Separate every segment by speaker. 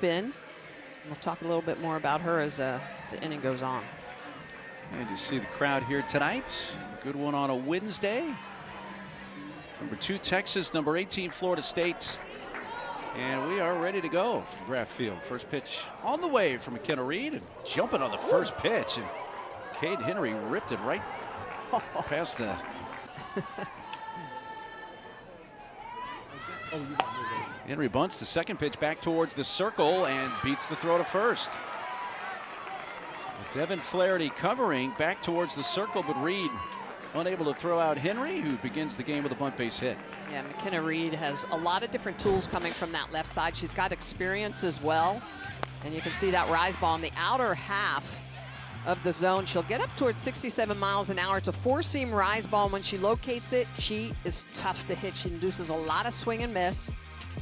Speaker 1: in. We'll talk a little bit more about her as the inning goes on.
Speaker 2: And you see the crowd here tonight. Good one on a Wednesday. Number 2 Texas, number 18 Florida State. And we are ready to go from Graff Field. First pitch on the way from McKenna Reed, and jumping on the first pitch. And Cade Henry ripped it right past the... Henry bunts the second pitch back towards the circle and beats the throw to first. Devin Flaherty covering back towards the circle, but Reed unable to throw out Henry, who begins the game with a bunt base hit.
Speaker 1: Yeah, McKenna Reed has a lot of different tools coming from that left side. She's got experience as well. And you can see that rise ball in the outer half of the zone. She'll get up towards 67 miles an hour. It's a 4-seam rise ball. And when she locates it, she is tough to hit. She induces a lot of swing and miss.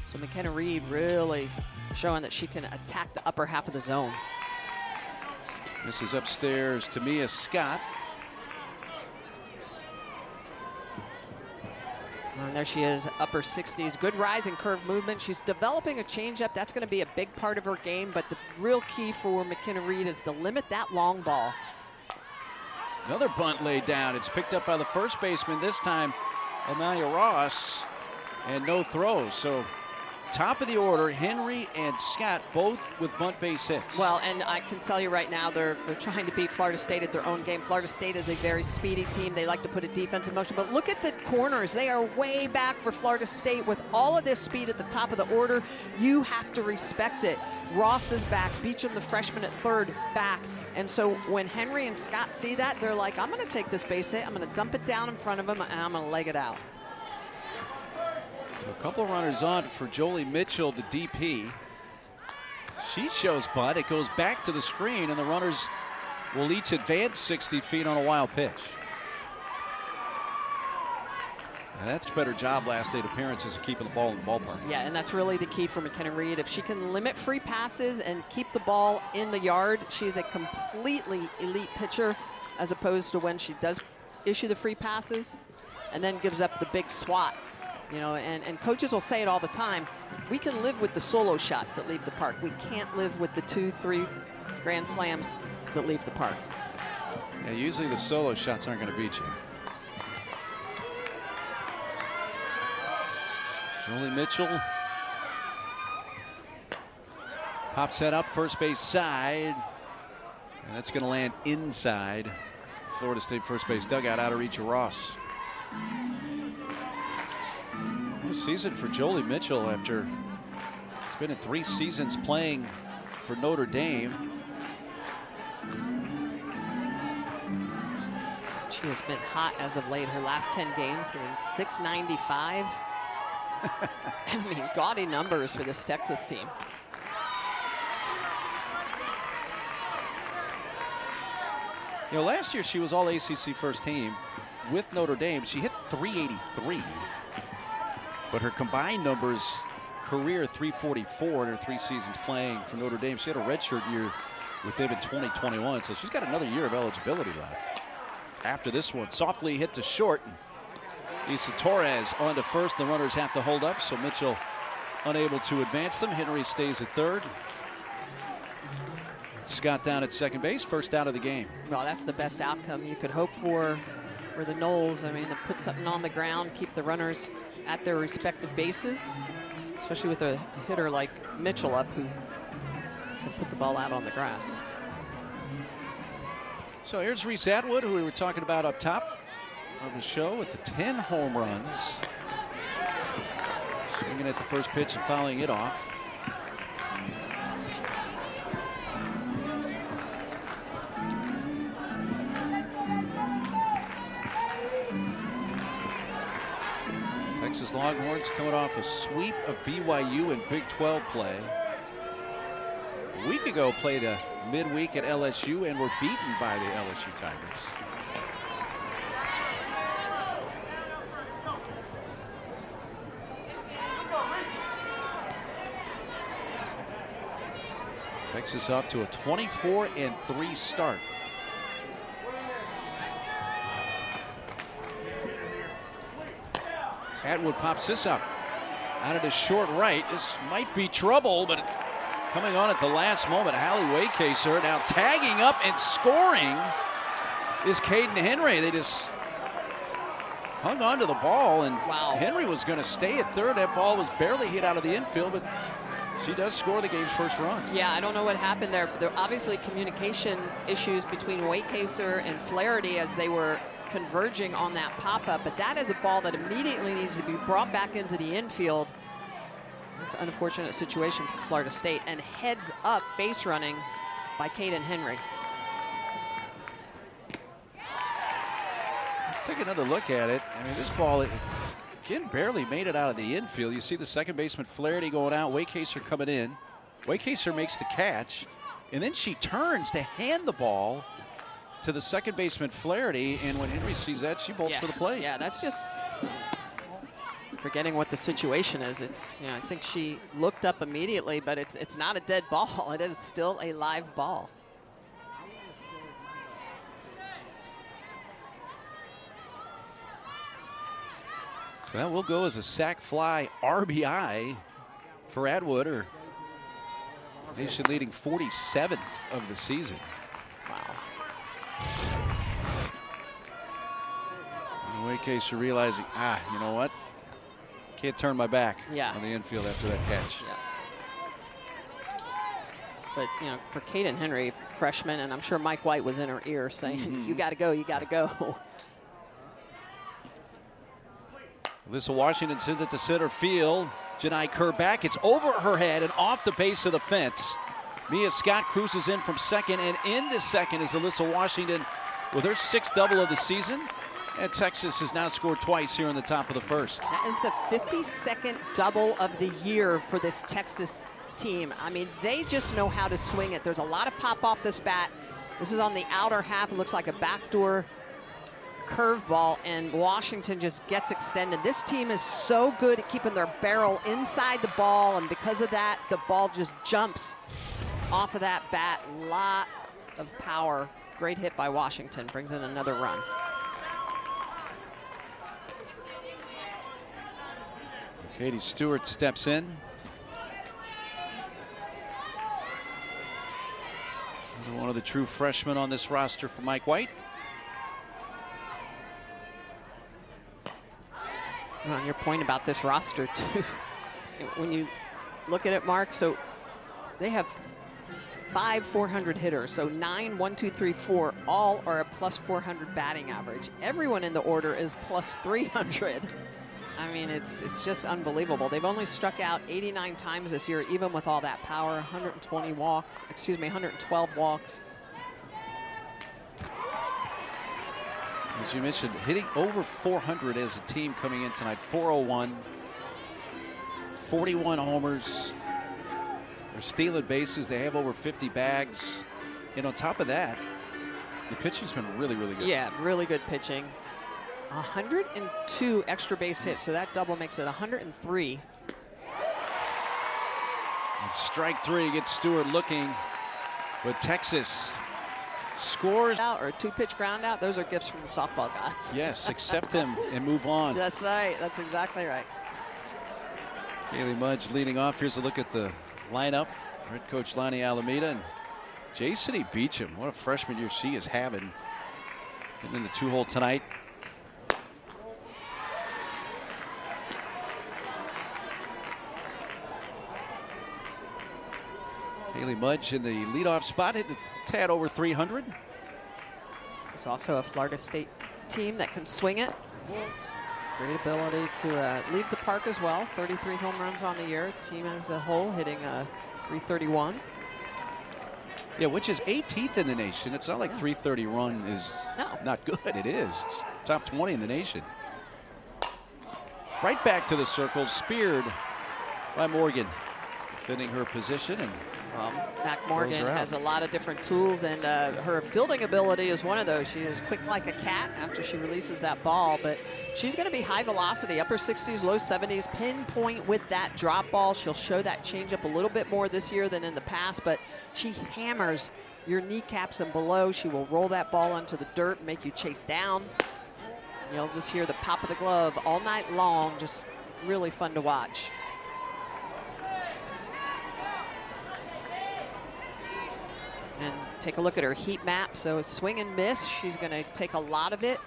Speaker 1: So McKenna Reed really showing that she can attack the upper half of the zone.
Speaker 2: This is upstairs to Mia Scott.
Speaker 1: And there she is, upper 60s. Good rise and curve movement. She's developing a changeup. That's going to be a big part of her game. But the real key for McKenna Reed is to limit that long ball.
Speaker 2: Another bunt laid down. It's picked up by the first baseman this time, Amalia Ross, and no throws. So top of the order, Henry and Scott both with bunt base hits.
Speaker 1: Well, and I can tell you right now, they're trying to beat Florida State at their own game. Florida State is a very speedy team. They like to put a defense in motion. But look at the corners. They are way back for Florida State. With all of this speed at the top of the order, you have to respect it. Ross is back. Beecham, the freshman at third, back. And so when Henry and Scott see that, they're like, I'm going to take this base hit. I'm going to dump it down in front of him, and I'm going to leg it out.
Speaker 2: A couple of runners on for Jolie Mitchell, the DP. She shows bunt. It goes back to the screen, and the runners will each advance 60 feet on a wild pitch. And that's a better job last 8 appearances of keeping the ball in the ballpark.
Speaker 1: Yeah, and that's really the key for McKenna Reed. If she can limit free passes and keep the ball in the yard, she's a completely elite pitcher, as opposed to when she does issue the free passes and then gives up the big swat. You know, and coaches will say it all the time. We can live with the solo shots that leave the park. We can't live with the 2-3 grand slams that leave the park.
Speaker 2: Yeah, usually the solo shots aren't going to beat you. Jolie Mitchell pops that up first base side, and that's going to land inside Florida State first base dugout, out of reach of Ross. Season for Jolie Mitchell after it's been in 3 seasons playing for Notre Dame.
Speaker 1: She has been hot as of late. Her last 10 games hitting .695. I mean, gaudy numbers for this Texas team.
Speaker 2: You know, last year she was all ACC first team with Notre Dame. She hit .383. But her combined numbers, career .344 in her 3 seasons playing for Notre Dame. She had a redshirt year with them in 2021, so she's got another year of eligibility left. After this one, softly hit to short. Lisa Torres on to first. The runners have to hold up, so Mitchell unable to advance them. Henry stays at third. Scott down at second base, first out of the game.
Speaker 1: Well, that's the best outcome you could hope for the Noles. I mean, to put something on the ground, keep the runners at their respective bases, especially with a hitter like Mitchell up who can put the ball out on the grass.
Speaker 2: So here's Reese Atwood, who we were talking about up top of the show with the 10 home runs. Swinging at the first pitch and fouling it off. Texas Longhorns coming off a sweep of BYU in Big 12 play. A week ago played a midweek at LSU and were beaten by the LSU Tigers. Texas off to a 24-3 start. Atwood pops this up. Out of the short right. This might be trouble, but Coming on at the last moment, Hallie Waycaser now tagging up and scoring is Caden Henry. They just hung on to the ball, and
Speaker 1: wow.
Speaker 2: Henry was going to stay at third. That ball was barely hit out of the infield, but she does score the game's first run.
Speaker 1: Yeah, I don't know what happened there. There are obviously communication issues between Waycaser and Flaherty as they were converging on that pop-up, but that is a ball that immediately needs to be brought back into the infield. It's an unfortunate situation for Florida State, and heads up base running by Caden Henry.
Speaker 2: Let's take another look at it. I mean, this ball, again, barely made it out of the infield. You see the second baseman Flaherty going out, Waycaser coming in. Waycaser makes the catch, and then she turns to hand the ball to the second baseman Flaherty, and when Henry sees that, she bolts for the plate.
Speaker 1: Yeah, that's just forgetting what the situation is. It's, you know, I think she looked up immediately, but it's not a dead ball. It is still a live ball.
Speaker 2: So that will go as a sac fly RBI for Atwood, her nation leading 47th of the season.
Speaker 1: Wow.
Speaker 2: And Waycaser realizing, you know what? Can't turn my back
Speaker 1: on
Speaker 2: the infield after that catch.
Speaker 1: Yeah. But, you know, for Caden Henry, freshman, and I'm sure Mike White was in her ear saying, you got to go, you got to go.
Speaker 2: Alyssa Washington sends it to center field. Janai Kerr back. It's over her head and off the base of the fence. Mia Scott cruises in from second, and into second is Alyssa Washington with her 6th double of the season. And Texas has now scored twice here in the top of the first.
Speaker 1: That is the 52nd double of the year for this Texas team. I mean, they just know how to swing it. There's a lot of pop off this bat. This is on the outer half. It looks like a backdoor curveball, and Washington just gets extended. This team is so good at keeping their barrel inside the ball, and because of that, the ball just jumps off of that bat. Lot of power. Great hit by Washington. Brings in another run.
Speaker 2: Katie Stewart steps in. Another one of the true freshmen on this roster for Mike White.
Speaker 1: On your point about this roster, too, when you look at it, Mark, so they have 5 400 hitters, so 9, 1, 2, 3, 4, all are a plus 400 batting average. Everyone in the order is plus 300. I mean, it's just unbelievable. They've only struck out 89 times this year, even with all that power. 112 walks.
Speaker 2: As you mentioned, hitting over 400 as a team coming in tonight. 401, 41 homers. They're stealing bases. They have over 50 bags. And on top of that, the pitching's been really, really good.
Speaker 1: Yeah, really good pitching. 102 extra base hits, so that double makes it 103.
Speaker 2: And strike 3 gets Stewart looking, but Texas scores.
Speaker 1: Out or a 2-pitch ground out, those are gifts from the softball gods.
Speaker 2: Yes, accept them and move on.
Speaker 1: That's right, that's exactly right.
Speaker 2: Kaylee Mudge leading off. Here's a look at the lineup. Head coach Lonnie Alameda and Jason Beecham. What a freshman year she is having. Getting in the 2-hole tonight. Kaylee Mudge in the leadoff spot, hitting a tad over 300.
Speaker 1: This is also a Florida State team that can swing it. Great ability to leave the park as well. 33 home runs on the year. Team as a whole hitting 331.
Speaker 2: Yeah, which is 18th in the nation. It's not like 330 run is not good. It is. It's top 20 in the nation. Right back to the circle, speared by Morgan. Defending her position, and
Speaker 1: Mac Morgan has a lot of different tools, and her fielding ability is one of those. She is quick like a cat after she releases that ball, but she's going to be high velocity, upper 60s, low 70s, pinpoint with that drop ball. She'll show that changeup a little bit more this year than in the past, but she hammers your kneecaps and below. She will roll that ball onto the dirt and make you chase down. You'll just hear the pop of the glove all night long. Just really fun to watch. And take a look at her heat map. So a swing and miss. She's going to take a lot of it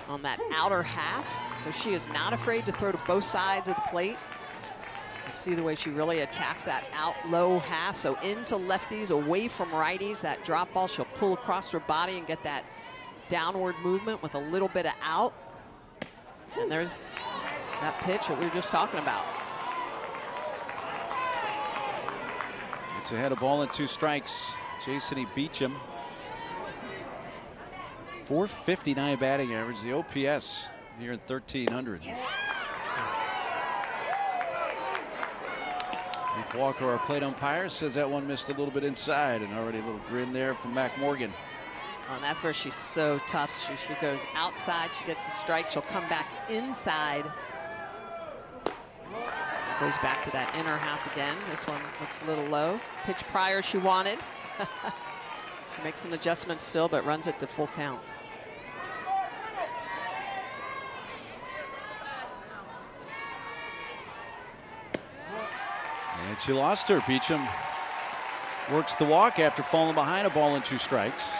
Speaker 1: on that outer half. So she is not afraid to throw to both sides of the plate. You see the way she really attacks that out low half. So into lefties, away from righties. That drop ball, she'll pull across her body and get that downward movement with a little bit of out. And there's that pitch that we were just talking about.
Speaker 2: It's ahead of ball and 2 strikes. Jason Beecham. 459 batting average. The OPS near 1,300. Keith Walker, our plate umpire, says that one missed a little bit inside, and already a little grin there from Mac Morgan.
Speaker 1: Oh, and that's where she's so tough. She goes outside, she gets the strike, she'll come back inside. Goes back to that inner half again. This one looks a little low. Pitch prior she wanted. She makes some adjustments still, but runs it to full count.
Speaker 2: And she lost her. Beecham works the walk after falling behind, a ball and 2 strikes.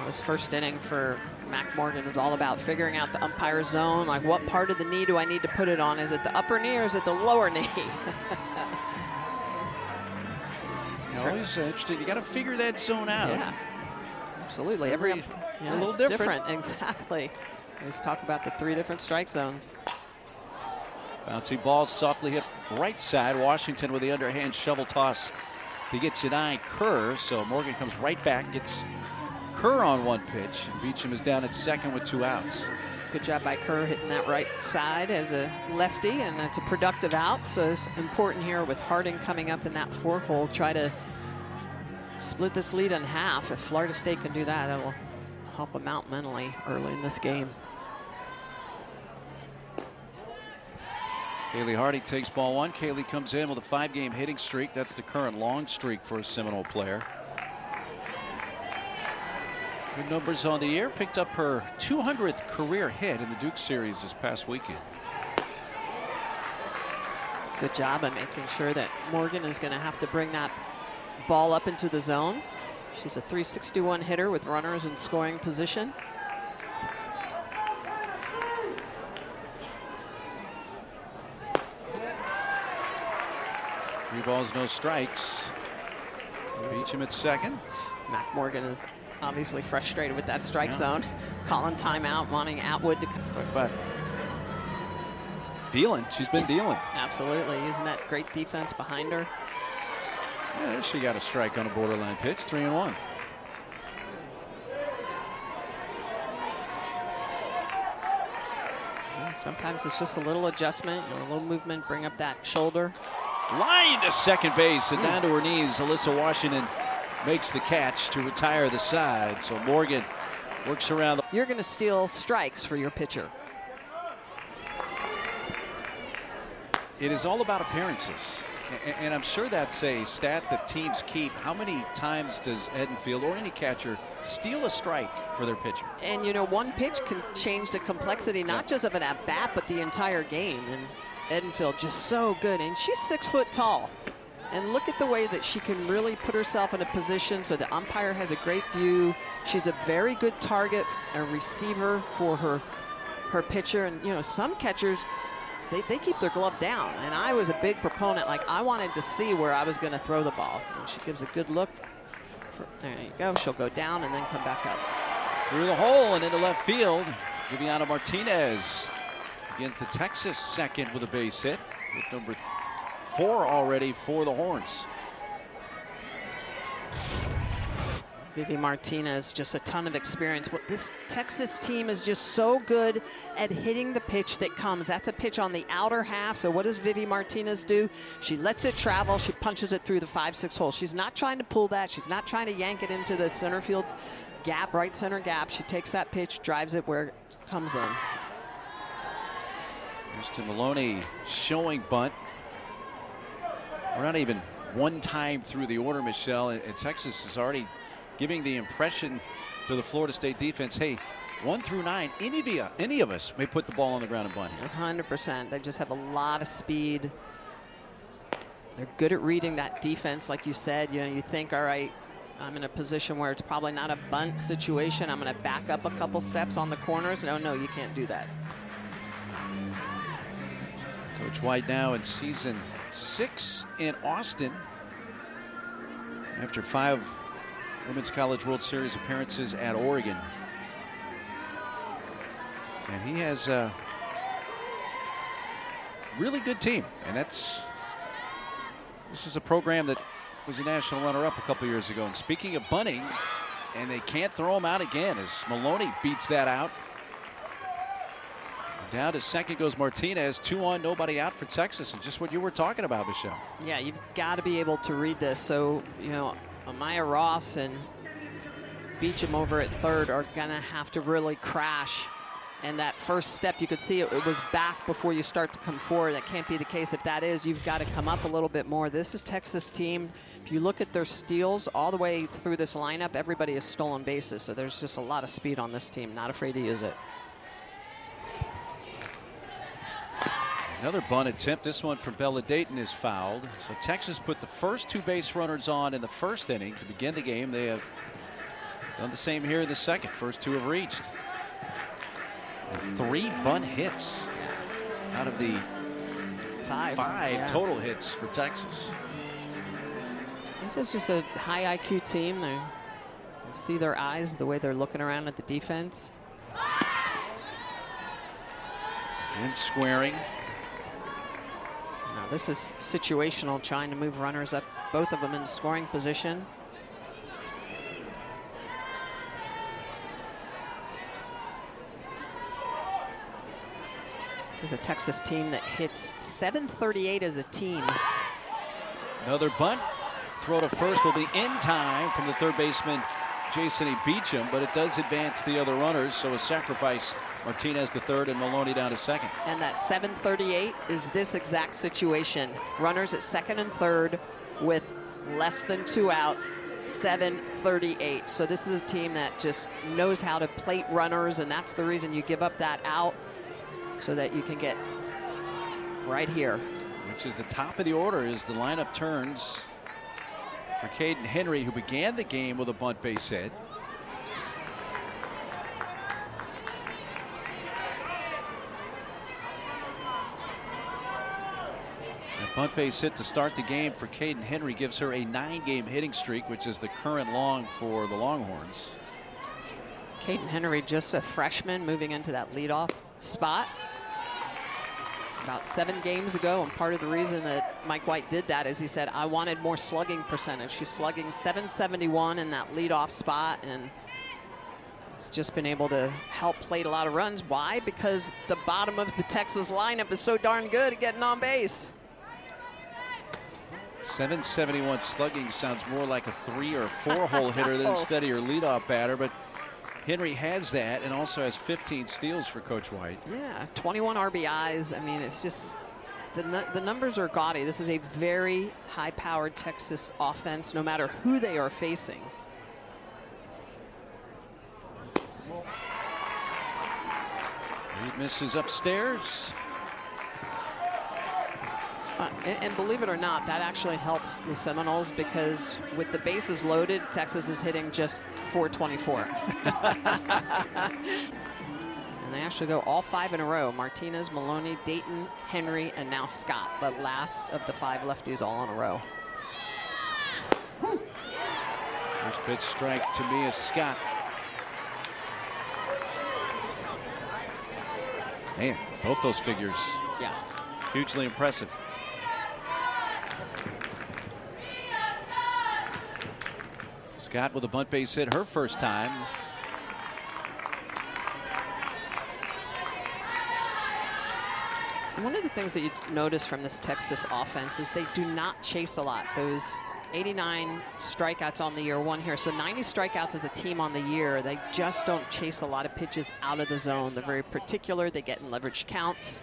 Speaker 1: This first inning for Mac Morgan was all about figuring out the umpire zone, like what part of the knee do I need to put it on? Is it the upper knee or is it the lower knee?
Speaker 2: It's always interesting. You got to figure that zone out.
Speaker 1: Yeah, absolutely. Every
Speaker 2: a little different.
Speaker 1: Exactly. Let's talk about the 3 different strike zones.
Speaker 2: Bouncy ball softly hit right side. Washington with the underhand shovel toss to get Janai Kerr. So Morgan comes right back, gets Kerr on 1 pitch, and Beecham is down at second with 2 outs.
Speaker 1: Good job by Kerr hitting that right side as a lefty, and it's a productive out. So it's important here with Harding coming up in that 4-hole. Try to split this lead in half. If Florida State can do that, that will help them out mentally early in this game.
Speaker 2: Kaylee Harding takes ball 1. Kaylee comes in with a 5-game hitting streak. That's the current long streak for a Seminole player. Good numbers on the year. Picked up her 200th career hit in the Duke Series this past weekend.
Speaker 1: Good job of making sure that Morgan is going to have to bring that ball up into the zone. She's a .361 hitter with runners in scoring position.
Speaker 2: Three balls, no strikes. Beecham at second.
Speaker 1: Mac Morgan is obviously frustrated with that strike zone. Calling timeout, wanting Atwood to come.
Speaker 2: Talk about dealing. She's been dealing.
Speaker 1: Absolutely, using that great defense behind her.
Speaker 2: Yeah, she got a strike on a borderline pitch, 3-1.
Speaker 1: Sometimes it's just a little adjustment, a little movement, bring up that shoulder.
Speaker 2: Line to second base and down to her knees. Alyssa Washington makes the catch to retire the side. So Morgan works around.
Speaker 1: You're going to steal strikes for your pitcher.
Speaker 2: It is all about appearances. And I'm sure that's a stat that teams keep. How many times does Edenfield or any catcher steal a strike for their pitcher?
Speaker 1: And you know, 1 pitch can change the complexity, not just of an at-bat, but the entire game. And Edenfield just so good. And she's 6 foot tall. And look at the way that she can really put herself in a position so the umpire has a great view. She's a very good target, a receiver for her pitcher. And, you know, some catchers, they keep their glove down. And I was a big proponent. Like, I wanted to see where I was going to throw the ball. And she gives a good look. There you go. She'll go down and then come back up.
Speaker 2: Through the hole and into left field. Viviana Martinez against the Texas second with a base hit. With number 4 already for the Horns.
Speaker 1: Vivi Martinez, just a ton of experience. This Texas team is just so good at hitting the pitch that comes. That's a pitch on the outer half. So what does Vivi Martinez do? She lets it travel. She punches it through the 5-6 hole. She's not trying to pull that. She's not trying to yank it into the center field gap, right center gap. She takes that pitch, drives it where it comes in.
Speaker 2: Kristen Maloney showing bunt. We're not even 1 time through the order, Michelle, and Texas is already giving the impression to the Florida State defense, hey, 1 through 9, any of us may put the ball on the ground and bunt.
Speaker 1: 100%. They just have a lot of speed. They're good at reading that defense, like you said. You know, you think, all right, I'm in a position where it's probably not a bunt situation. I'm going to back up a couple steps on the corners. No, you can't do that.
Speaker 2: Coach White now in season 6 in Austin after 5 Women's College World Series appearances at Oregon. And he has a really good team, and this is a program that was a national runner-up a couple years ago. And speaking of bunting, and they can't throw him out again as Maloney beats that out. Down to second goes Martinez. 2 on, nobody out for Texas. And just what you were talking about, Michelle.
Speaker 1: Yeah, you've got to be able to read this. So, you know, Amaya Ross and Beecham over at third are going to have to really crash. And that first step, you could see it was back before you start to come forward. That can't be the case. If that is, you've got to come up a little bit more. This is Texas team. If you look at their steals all the way through this lineup, everybody has stolen bases. So there's just a lot of speed on this team. Not afraid to use it.
Speaker 2: Another bunt attempt. This one from Bella Dayton is fouled. So Texas put the first 2 base runners on in the first inning to begin the game. They have done the same here in the second. First 2 have reached. And 3 bunt hits out of the 5 total hits for Texas.
Speaker 1: This is just a high IQ team. They see their eyes, the way they're looking around at the defense.
Speaker 2: And squaring.
Speaker 1: Now this is situational, trying to move runners up, both of them in scoring position. This is a Texas team that hits .738 as a team.
Speaker 2: Another bunt. Throw to first will be in time from the third baseman, Jason E. Beecham, but it does advance the other runners, so a sacrifice. Martinez to third and Maloney down to second.
Speaker 1: And that .738 is this exact situation. Runners at second and third with less than 2 outs, .738. So this is a team that just knows how to plate runners, and that's the reason you give up that out, so that you can get right here.
Speaker 2: Which is the top of the order as the lineup turns for Caden Henry, who began the game with a bunt base hit. That bunt base hit to start the game for Caden Henry gives her a 9-game hitting streak, which is the current long for the Longhorns.
Speaker 1: Caden Henry, just a freshman, moving into that leadoff spot about 7 games ago, and part of the reason that Mike White did that is he said, I wanted more slugging percentage. She's slugging .771 in that leadoff spot, and has just been able to help plate a lot of runs. Why? Because the bottom of the Texas lineup is so darn good at getting on base.
Speaker 2: .771 slugging sounds more like a 3 or 4 hole hitter than instead of your leadoff batter, but Henry has that and also has 15 steals for Coach White.
Speaker 1: Yeah, 21 RBIs. I mean, it's just, the numbers are gaudy. This is a very high-powered Texas offense, no matter who they are facing.
Speaker 2: He misses upstairs.
Speaker 1: And believe it or not, that actually helps the Seminoles, because with the bases loaded, Texas is hitting just .424. And they actually go all 5 in a row. Martinez, Maloney, Dayton, Henry, and now Scott, the last of the 5 lefties all in a row.
Speaker 2: First pitch strike to Mia Scott. Man, both those figures.
Speaker 1: Yeah.
Speaker 2: Hugely impressive. Scott with a bunt base hit her first time.
Speaker 1: One of the things that you notice from this Texas offense is they do not chase a lot. Those 89 strikeouts on the year, 1 here. So 90 strikeouts as a team on the year. They just don't chase a lot of pitches out of the zone. They're very particular. They get in leverage counts.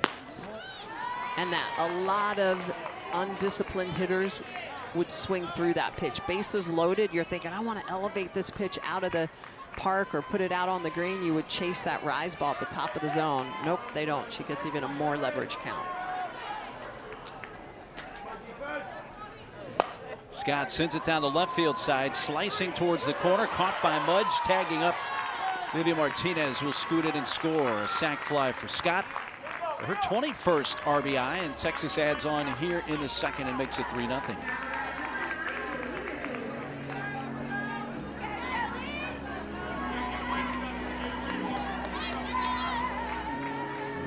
Speaker 1: And that a lot of undisciplined hitters would swing through that pitch. Bases loaded, you're thinking, I want to elevate this pitch out of the park or put it out on the green. You would chase that rise ball at the top of the zone. Nope, they don't. She gets even a more leverage count.
Speaker 2: Scott sends it down the left field side, slicing towards the corner, caught by Mudge, tagging up. Lydia Martinez will scoot it and score. A sac fly for Scott. Her 21st RBI, and Texas adds on here in the second and makes it 3-0.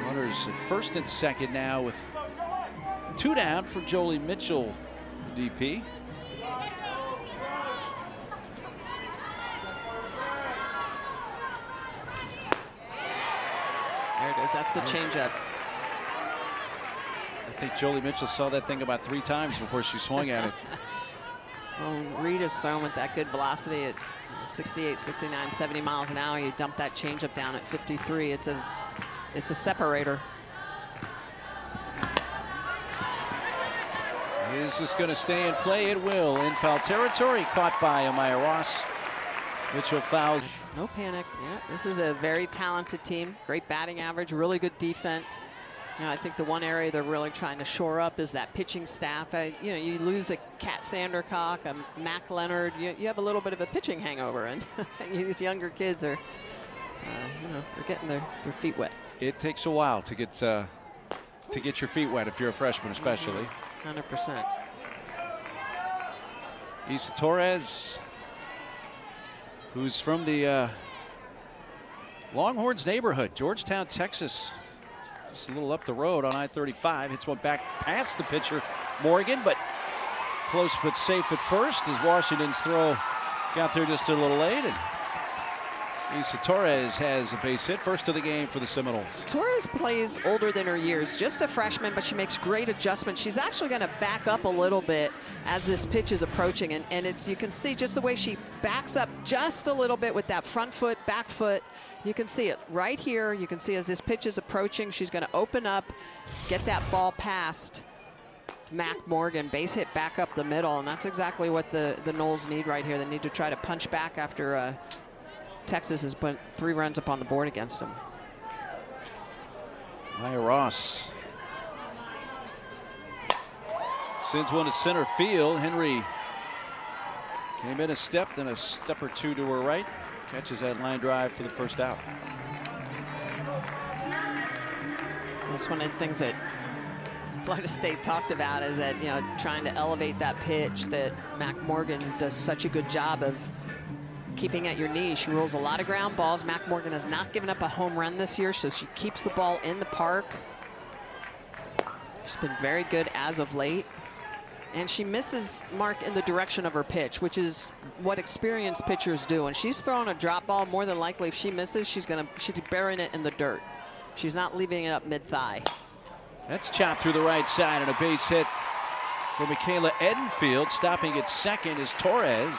Speaker 2: Runners at first and second now with 2 down for Jolie Mitchell, DP.
Speaker 1: There it is. That's the changeup.
Speaker 2: I think Jolie Mitchell saw that thing about 3 times before she swung at it.
Speaker 1: Well, Reed is thrown with that good velocity at 68, 69, 70 miles an hour. You dump that changeup down at 53. It's a separator.
Speaker 2: Is this going to stay in play? It will. In foul territory, caught by Amaya Ross. Mitchell fouls.
Speaker 1: No panic. Yeah, this is a very talented team. Great batting average, really good defense. You know, I think the one area they're really trying to shore up is that pitching staff. You know, you lose a Kat Sandercock, a Mac Leonard, you have a little bit of a pitching hangover, and these younger kids are, you know, they're getting their feet wet.
Speaker 2: It takes a while to get your feet wet if you're a freshman, especially.
Speaker 1: 100%.
Speaker 2: Isa Torres, who's from the Longhorns neighborhood, Georgetown, Texas. Just a little up the road on I-35. Hits one back past the pitcher, Morgan, but close but safe at first as Washington's throw got there just a little late. And Isa Torres has a base hit, first of the game for the Seminoles.
Speaker 1: Torres plays older than her years, just a freshman, but she makes great adjustments. She's actually going to back up a little bit as this pitch is approaching, and it's, you can see just the way she backs up just a little bit with that front foot, back foot. You can see it right here. You can see as this pitch is approaching, she's going to open up, get that ball past Mac Morgan, base hit back up the middle, and that's exactly what the Noles need right here. They need to try to punch back after Texas has put 3 runs up on the board against them.
Speaker 2: Maya Ross sends one to center field. Henry came in a step, then a step or 2 to her right. Catches that line drive for the first out.
Speaker 1: That's one of the things that Florida State talked about, is that, you know, trying to elevate that pitch, that Mac Morgan does such a good job of keeping at your knee. She rolls a lot of ground balls. Mac Morgan has not given up a home run this year, so she keeps the ball in the park. She's been very good as of late. And she misses mark in the direction of her pitch, which is what experienced pitchers do. And she's throwing a drop ball, more than likely if she misses, she's burying it in the dirt. She's not leaving it up mid-thigh.
Speaker 2: That's chopped through the right side, and a base hit for Michaela Edenfield. Stopping at second is Torres.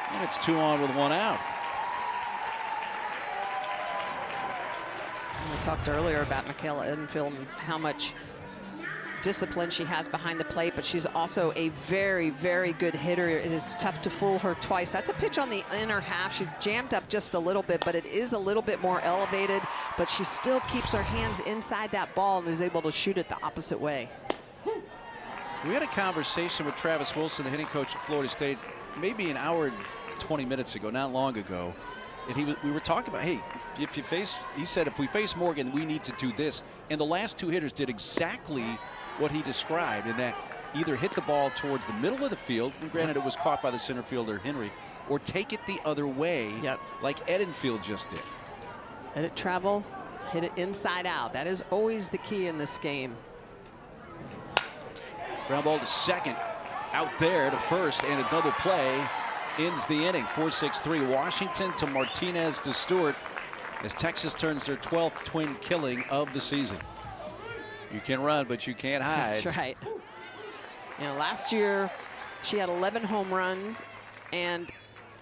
Speaker 2: And it's 2 on with 1 out.
Speaker 1: We talked earlier about Michaela Edenfield and how much discipline she has behind the plate, but she's also a very, very good hitter. It is tough to fool her twice. That's a pitch on the inner half. She's jammed up just a little bit, but it is a little bit more elevated, but she still keeps her hands inside that ball and is able to shoot it the opposite way.
Speaker 2: We had a conversation with Travis Wilson, the hitting coach at Florida State, maybe an hour and 20 minutes ago, not long ago. And we were talking about, hey, if you face, he said, if we face Morgan, we need to do this. And the last 2 hitters did exactly what he described, in that either hit the ball towards the middle of the field, and granted it was caught by the center fielder Henry, or take it the other way, like Edenfield just did.
Speaker 1: Let it travel, hit it inside out. That is always the key in this game.
Speaker 2: Ground ball to second, out there to first, and a double play ends the inning. 4-6-3 Washington to Martinez to Stewart, as Texas turns their 12th twin killing of the season. You can run, but you can't hide.
Speaker 1: That's right. You know, last year she had 11 home runs and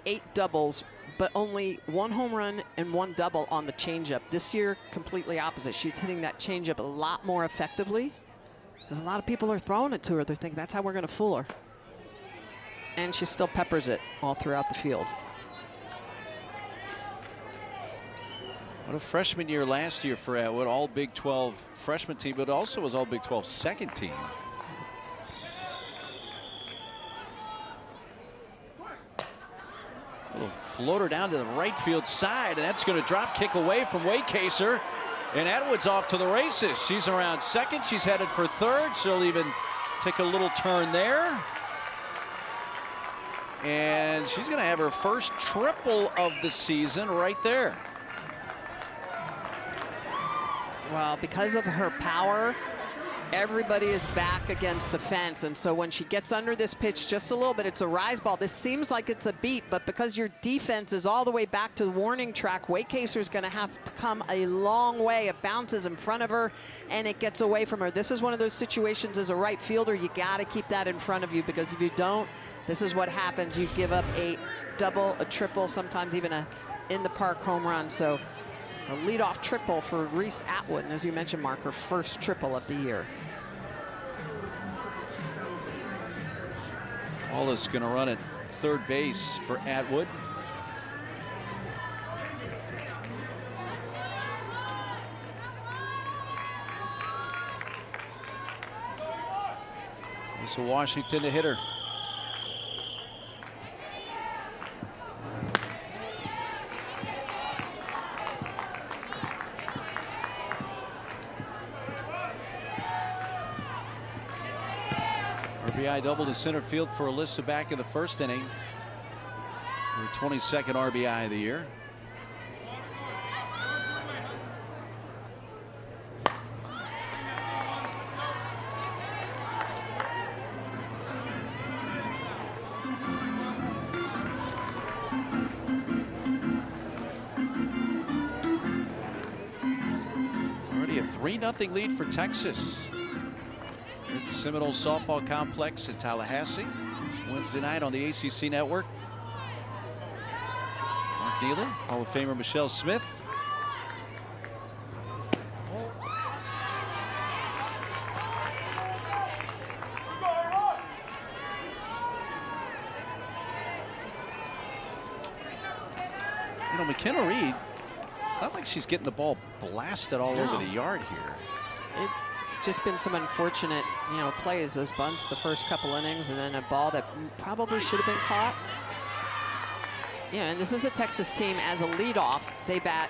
Speaker 1: 8 doubles, but only 1 home run and 1 double on the changeup. This year, completely opposite. She's hitting that changeup a lot more effectively, because a lot of people are throwing it to her. They're thinking that's how we're going to fool her. And she still peppers it all throughout the field.
Speaker 2: What a freshman year last year for Atwood, all Big 12 freshman team, but also was all Big 12 second team. Floater down to the right field side, and that's going to drop kick away from Waycaser. And Atwood's off to the races. She's around second. She's headed for third. She'll even take a little turn there. And she's going to have her first triple of the season right there.
Speaker 1: Well, because of her power, everybody is back against the fence. And so when she gets under this pitch just a little bit, it's a rise ball. This seems like it's a beat, but because your defense is all the way back to the warning track, Waycaser's going to have to come a long way. It bounces in front of her, and it gets away from her. This is one of those situations as a right fielder, you got to keep that in front of you, because if you don't, this is what happens. You give up a double, a triple, sometimes even a in-the-park home run. So a leadoff triple for Reese Atwood, and as you mentioned, Mark, her first triple of the year.
Speaker 2: Wallace going to run at third base for Atwood. This is Washington to hit her. RBI double to center field for Alyssa back in the first inning. Her 22nd RBI of the year. Already a 3-0 lead for Texas at the Seminole Softball Complex in Tallahassee. Wednesday night on the ACC Network. Mark Neely, Hall of Famer Michelle Smith. You know, McKenna Reed, it's not like she's getting the ball blasted all over the yard here.
Speaker 1: It's just been some unfortunate, plays, those bunts the first couple innings, and then a ball that probably should have been caught. Yeah, and this is a Texas team as a leadoff. They bat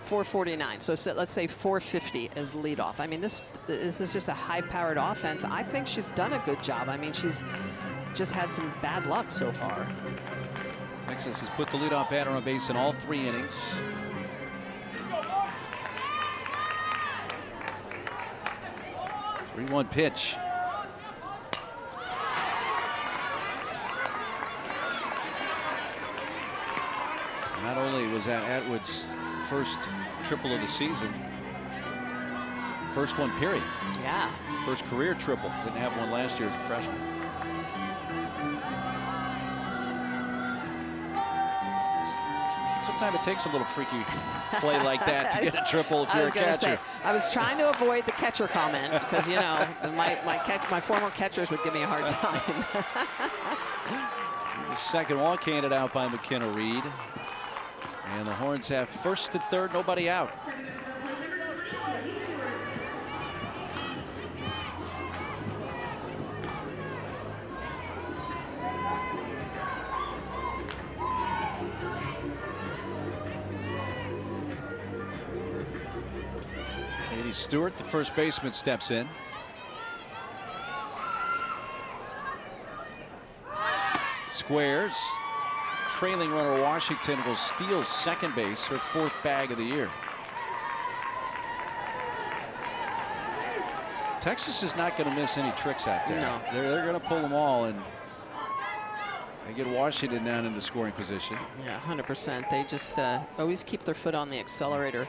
Speaker 1: .449, so let's say .450 as leadoff. I mean, this is just a high-powered offense. I think she's done a good job. I mean, she's just had some bad luck so far.
Speaker 2: Texas has put the leadoff batter on base in all 3 innings. 3-1 pitch. Not only was that Atwood's first triple of the season, first one period.
Speaker 1: Yeah.
Speaker 2: First career triple. Didn't have one last year as a freshman. Sometimes it takes a little freaky play like that to get a triple if you're a catcher.
Speaker 1: I was trying to avoid the catcher comment because, my former catchers would give me a hard time.
Speaker 2: The second walk handed out by McKenna Reed. And the Horns have first and third, nobody out. Katie Stewart, the first baseman, steps in. Squares. Trailing runner Washington will steal second base, her 4th bag of the year. Texas is not going to miss any tricks out there.
Speaker 1: No.
Speaker 2: They're going to pull them all, and they get Washington down into scoring position.
Speaker 1: Yeah, 100%. They just always keep their foot on the accelerator.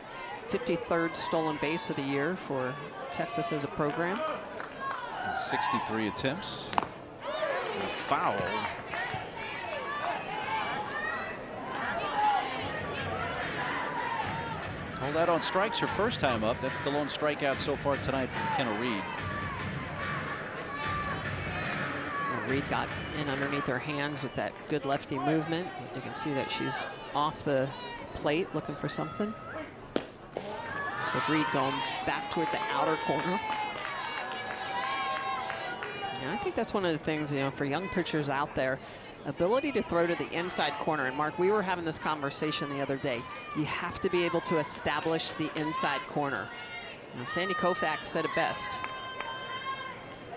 Speaker 1: 53rd stolen base of the year for Texas as a program.
Speaker 2: And 63 attempts. And a foul. Called out on strikes her first time up. That's the lone strikeout so far tonight from McKenna Reed.
Speaker 1: Reed got in underneath her hands with that good lefty movement. You can see that she's off the plate looking for something. So Reed going back toward the outer corner. And I think that's one of the things, for young pitchers out there, ability to throw to the inside corner. And Mark, we were having this conversation the other day. You have to be able to establish the inside corner. And Sandy Koufax said it best.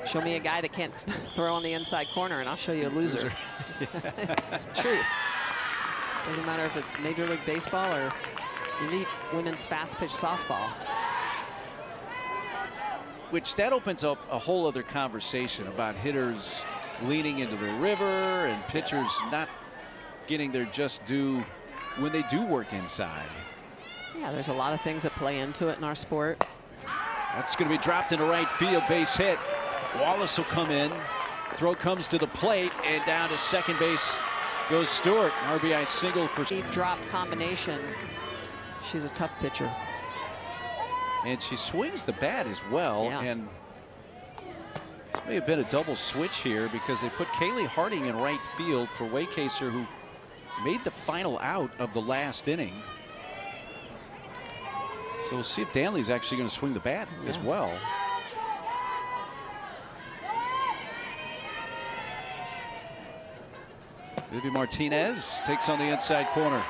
Speaker 1: Show me a guy that can't throw on the inside corner, and I'll show you a loser. It's true. Doesn't matter if it's Major League Baseball or elite women's fast-pitch softball.
Speaker 2: Which that opens up a whole other conversation about hitters leaning into the river and pitchers not getting their just due when they do work inside.
Speaker 1: Yeah, there's a lot of things that play into it in our sport.
Speaker 2: That's going to be dropped into right field, base hit. Wallace will come in. Throw comes to the plate, and down to second base goes Stewart. RBI single for
Speaker 1: Deep drop combination. She's a tough pitcher.
Speaker 2: And she swings the bat as well.
Speaker 1: Yeah.
Speaker 2: And this may have been a double switch here because they put Kaylee Harding in right field for Waycaser, who made the final out of the last inning. So we'll see if Danley's actually going to swing the bat as well. Vivi Martinez takes on the inside corner.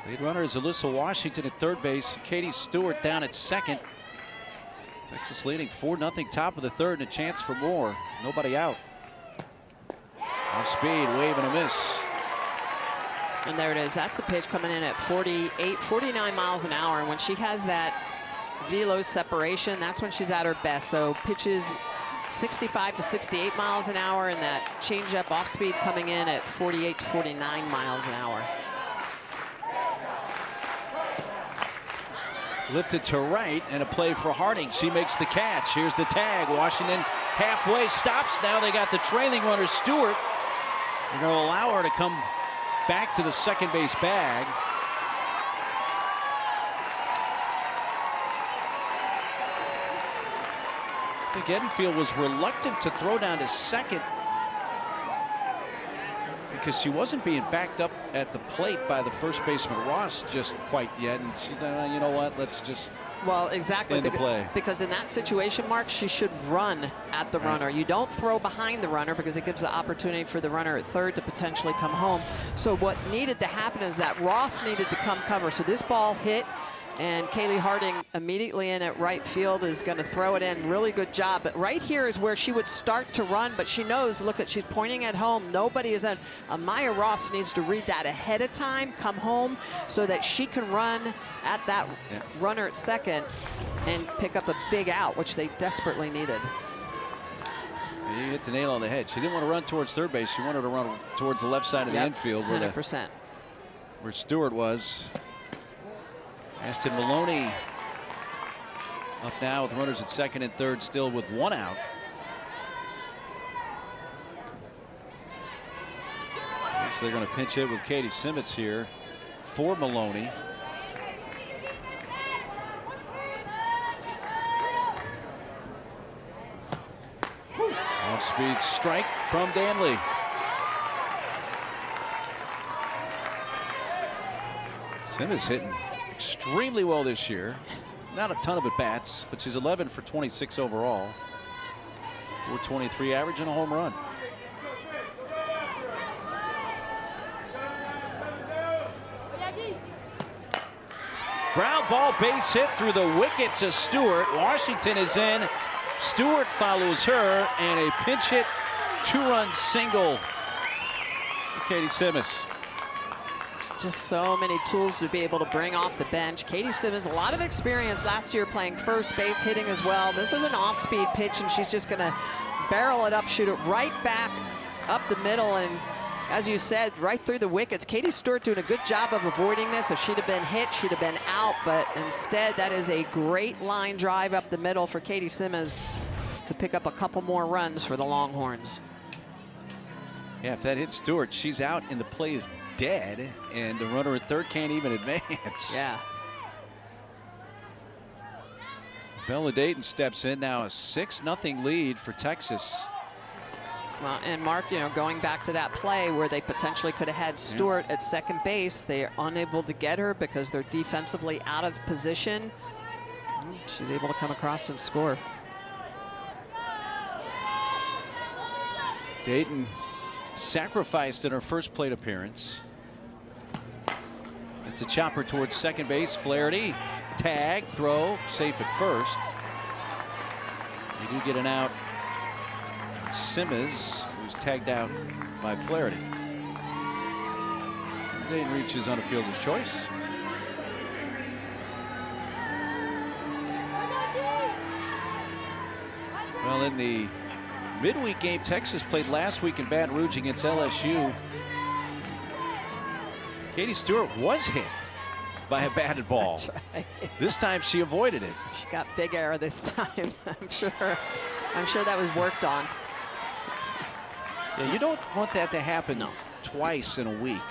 Speaker 2: Lead runner is Alyssa Washington at third base. Katie Stewart down at second. Texas leading 4-0 top of the third, and a chance for more. Nobody out. Off speed, wave and a miss.
Speaker 1: And there it is. That's the pitch coming in at 48, 49 miles an hour. And when she has that velo separation, that's when she's at her best. So pitches 65 to 68 miles an hour, and that changeup off speed coming in at 48 to 49 miles an hour.
Speaker 2: Lifted to right, and a play for Harding. She makes the catch. Here's the tag. Washington halfway, stops. Now they got the trailing runner, Stewart. They're going to allow her to come back to the second base bag. I think Edenfield was reluctant to throw down to second because she wasn't being backed up at the plate by the first baseman Ross just quite yet, and she thought, you know what, let's just end the play.
Speaker 1: Because in that situation, Mark, she should run at the runner. You don't throw behind the runner because it gives the opportunity for the runner at third to potentially come home. So what needed to happen is that Ross needed to come cover. So this ball hit, and Kaylee Harding immediately in at right field is going to throw it in. Really good job. But right here is where she would start to run, but she knows, look, she's pointing at home. Nobody is in. Amaya Ross needs to read that ahead of time, come home, so that she can run at that runner at second and pick up a big out, which they desperately needed.
Speaker 2: You hit the nail on the head. She didn't want to run towards third base. She wanted to run towards the left side of the infield
Speaker 1: 100%.
Speaker 2: Where Stewart was. Aston Maloney up now with runners at second and third, still with one out. So they're going to pinch hit with Katie Simmons here for Maloney. Off-speed strike from Danley. Simmons hitting extremely well this year. Not a ton of at-bats, but she's 11 for 26 overall. 423 average and a home run. Ground ball, base hit through the wicket to Stewart. Washington is in. Stewart follows her, and a pinch hit two-run single for Katie Simmons.
Speaker 1: Just so many tools to be able to bring off the bench. Katie Simmons, a lot of experience last year playing first base, hitting as well. This is an off-speed pitch, and she's just going to barrel it up, shoot it right back up the middle, and as you said, right through the wickets. Katie Stewart doing a good job of avoiding this. If she'd have been hit, she'd have been out, but instead that is a great line drive up the middle for Katie Simmons to pick up a couple more runs for the Longhorns.
Speaker 2: Yeah, if that hits Stewart, she's out and the play is dead, and the runner at third can't even advance.
Speaker 1: Yeah.
Speaker 2: Bella Dayton steps in now, a 6-0 lead for Texas.
Speaker 1: Well, and Mark, you know, going back to that play where they potentially could have had Stewart at second base, they are unable to get her because they're defensively out of position. She's able to come across and score.
Speaker 2: Dayton sacrificed in her first plate appearance. It's a chopper towards second base. Flaherty, tag, throw, safe at first. They do get an out. Simmons, who's tagged out by Flaherty. Dayton reaches on a fielder's choice. Well, in the midweek game Texas played last week in Baton Rouge against LSU, Katie Stewart was hit by a batted ball.
Speaker 1: That's right.
Speaker 2: This time she avoided it.
Speaker 1: She got big air this time. I'm sure that was worked on.
Speaker 2: Yeah, you don't want that to happen twice in a week.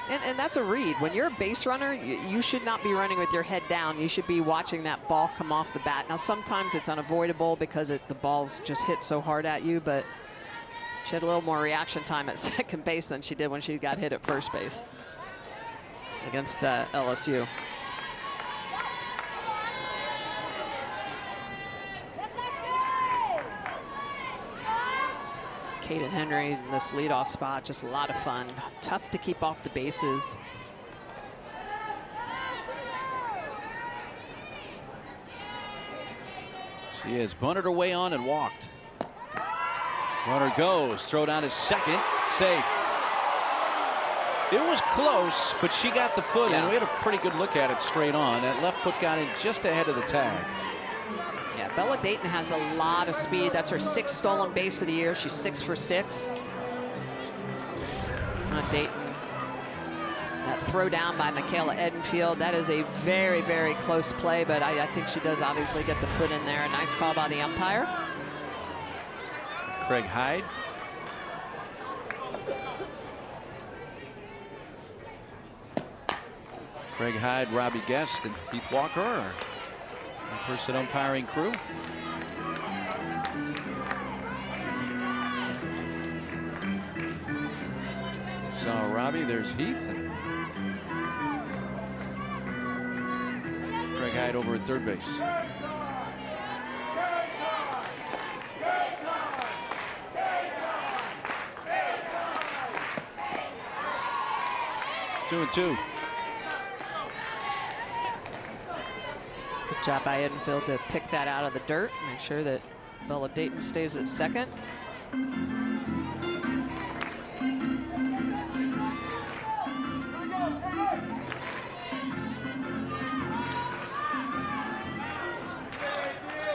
Speaker 1: And that's a read. When you're a base runner, you should not be running with your head down. You should be watching that ball come off the bat. Now, sometimes it's unavoidable because the ball's just hit so hard at you, but she had a little more reaction time at second base than she did when she got hit at first base against LSU. Kaden Henry in this leadoff spot, just a lot of fun. Tough to keep off the bases.
Speaker 2: She has bunted her way on and walked. Runner goes, throw down to second, safe. It was close, but she got the foot in. We had a pretty good look at it straight on. That left foot got in just ahead of the tag.
Speaker 1: Yeah, Bella Dayton has a lot of speed. That's her 6th stolen base of the year. She's 6 for 6. Dayton. That throw down by Michaela Edenfield. That is a very, very close play, but I think she does obviously get the foot in there. A nice call by the umpire.
Speaker 2: Craig Hyde. Craig Hyde, Robbie Guest, and Heath Walker, our person umpiring crew. Saw Robbie, there's Heath, and Craig Hyde over at third base. Two and two.
Speaker 1: Good job by Edenfield to pick that out of the dirt. Make sure that Bella Dayton stays at second.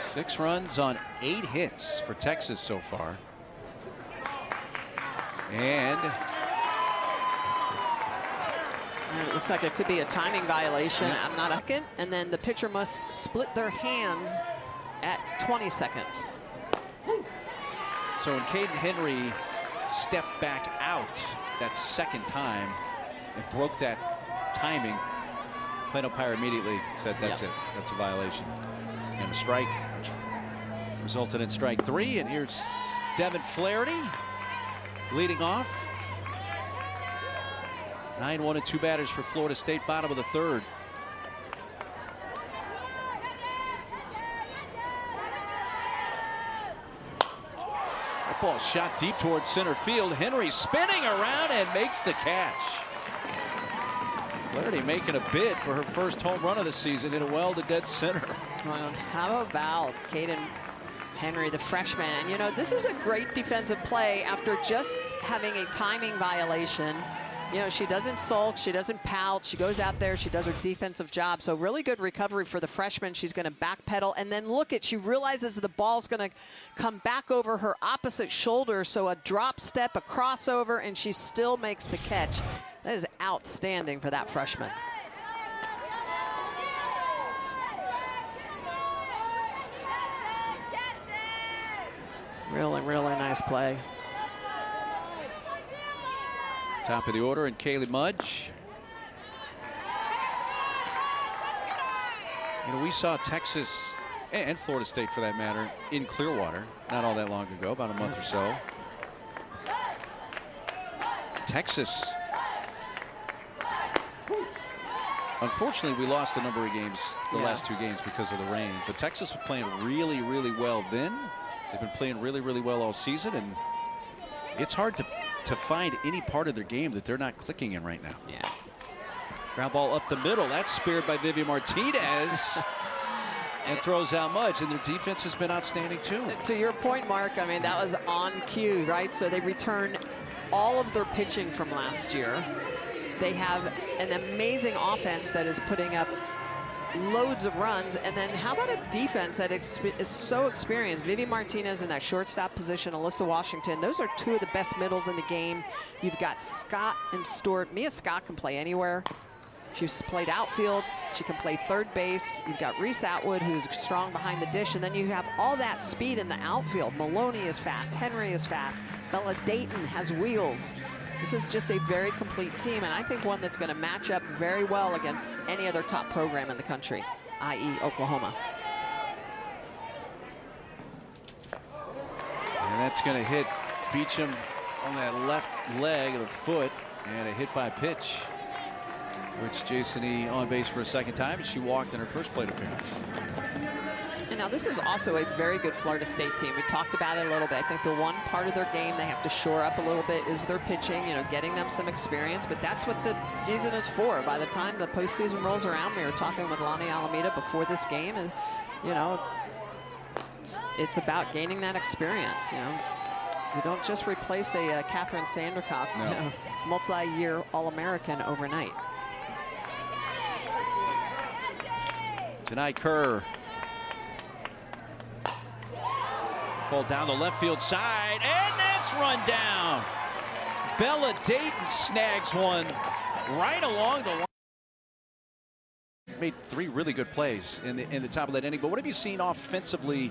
Speaker 2: Six runs on 8 hits for Texas so far. And
Speaker 1: it looks like it could be a timing violation. I'm not looking. And then the pitcher must split their hands at 20 seconds.
Speaker 2: So when Kaden Henry stepped back out that second time and broke that timing, plate umpire immediately said that's it. That's a violation. And a strike, which resulted in strike 3. And here's Devin Flaherty leading off. 9-1 and 2 batters for Florida State, bottom of the third. That ball shot deep towards center field. Henry spinning around and makes the catch. Flaherty making a bid for her first home run of the season, hit it well to dead center.
Speaker 1: Well, how about Kaden Henry, the freshman? And you know, this is a great defensive play after just having a timing violation. You know, she doesn't sulk, she doesn't pout, she goes out there, she does her defensive job. So really good recovery for the freshman. She's going to backpedal, and then look at, she realizes the ball's going to come back over her opposite shoulder. So a drop step, a crossover, and she still makes the catch. That is outstanding for that freshman. Really, really nice play.
Speaker 2: Top of the order, and Kaylee Mudge. You know, we saw Texas and Florida State, for that matter, in Clearwater not all that long ago, about a month or so. Texas Unfortunately, we lost a number of games, the last 2 games, because of the rain. But Texas was playing really, really well then. They've been playing really, really well all season, and it's hard to find any part of their game that they're not clicking in right now.
Speaker 1: Yeah.
Speaker 2: Ground ball up the middle. That's speared by Vivian Martinez. And throws out Mudge, and their defense has been outstanding too.
Speaker 1: To your point, Mark, I mean, that was on cue, right? So they return all of their pitching from last year. They have an amazing offense that is putting up loads of runs. And then how about a defense that is so experienced? Vivian Martinez in that shortstop position, Alyssa Washington. Those are 2 of the best middles in the game. You've got Scott and Stewart. Mia Scott can play anywhere. She's played outfield. She can play third base. You've got Reese Atwood, who's strong behind the dish. And then you have all that speed in the outfield. Maloney is fast. Henry is fast. Bella Dayton has wheels. This is just a very complete team, and I think one that's going to match up very well against any other top program in the country, i.e. Oklahoma.
Speaker 2: And that's going to hit Beecham on that left leg of the foot, and a hit by pitch, which Jason E. on base for a second time, and she walked in her first plate appearance.
Speaker 1: And now this is also a very good Florida State team. We talked about it a little bit. I think the one part of their game they have to shore up a little bit is their pitching, you know, getting them some experience, but that's what the season is for. By the time the postseason rolls around, we were talking with Lonnie Alameda before this game, and, you know, it's about gaining that experience, you know. You don't just replace a Catherine Sandercock,
Speaker 2: no.
Speaker 1: You know, multi-year All-American overnight.
Speaker 2: Janai Kerr. Ball down the left field side, and that's run down. Bella Dayton snags one right along the line. Made 3 really good plays in the top of that inning. But what have you seen offensively,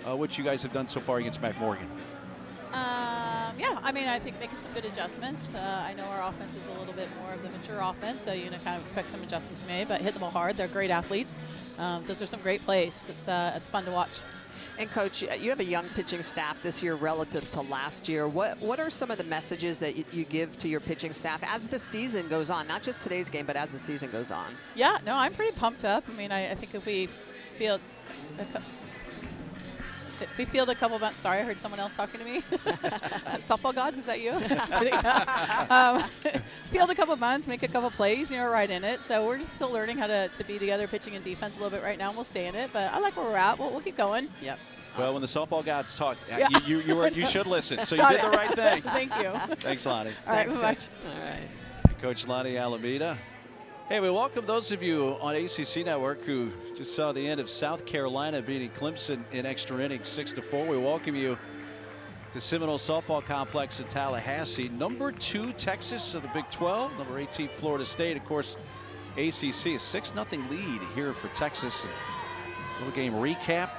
Speaker 2: what you guys have done so far against Mac Morgan?
Speaker 3: Yeah, I mean, I think making some good adjustments. I know our offense is a little bit more of the mature offense, so you know, kind of expect some adjustments to be made, but hit the ball hard. They're great athletes. Those are some great plays. It's fun to watch.
Speaker 1: And Coach, you have a young pitching staff this year relative to last year. What are some of the messages that you give to your pitching staff as the season goes on? Not just today's game, but as the season goes on.
Speaker 3: Yeah, no, I'm pretty pumped up. I mean, I think if we field a couple months, sorry, I heard someone else talking to me. Softball gods, is that you? Just kidding. Field a couple months, make a couple plays, you know, right in it. So we're just still learning how to be together, pitching and defense a little bit right now, and we'll stay in it. But I like where we're at. We'll keep going.
Speaker 1: Yep.
Speaker 2: Well, when the softball gods talk,
Speaker 3: Yeah.
Speaker 2: you should listen. So you did the right thing.
Speaker 3: Thank you.
Speaker 2: Thanks, Lonnie.
Speaker 3: All right,
Speaker 1: Thanks,
Speaker 3: bye-bye.
Speaker 1: Coach. All right.
Speaker 2: Coach Lonnie Alameda. Hey, we welcome those of you on ACC Network who just saw the end of South Carolina beating Clemson in extra innings 6-4. We welcome you to Seminole Softball Complex in Tallahassee. Number 2 Texas of the Big 12, number 18 Florida State. Of course, ACC a 6-0 lead here for Texas. A little game recap: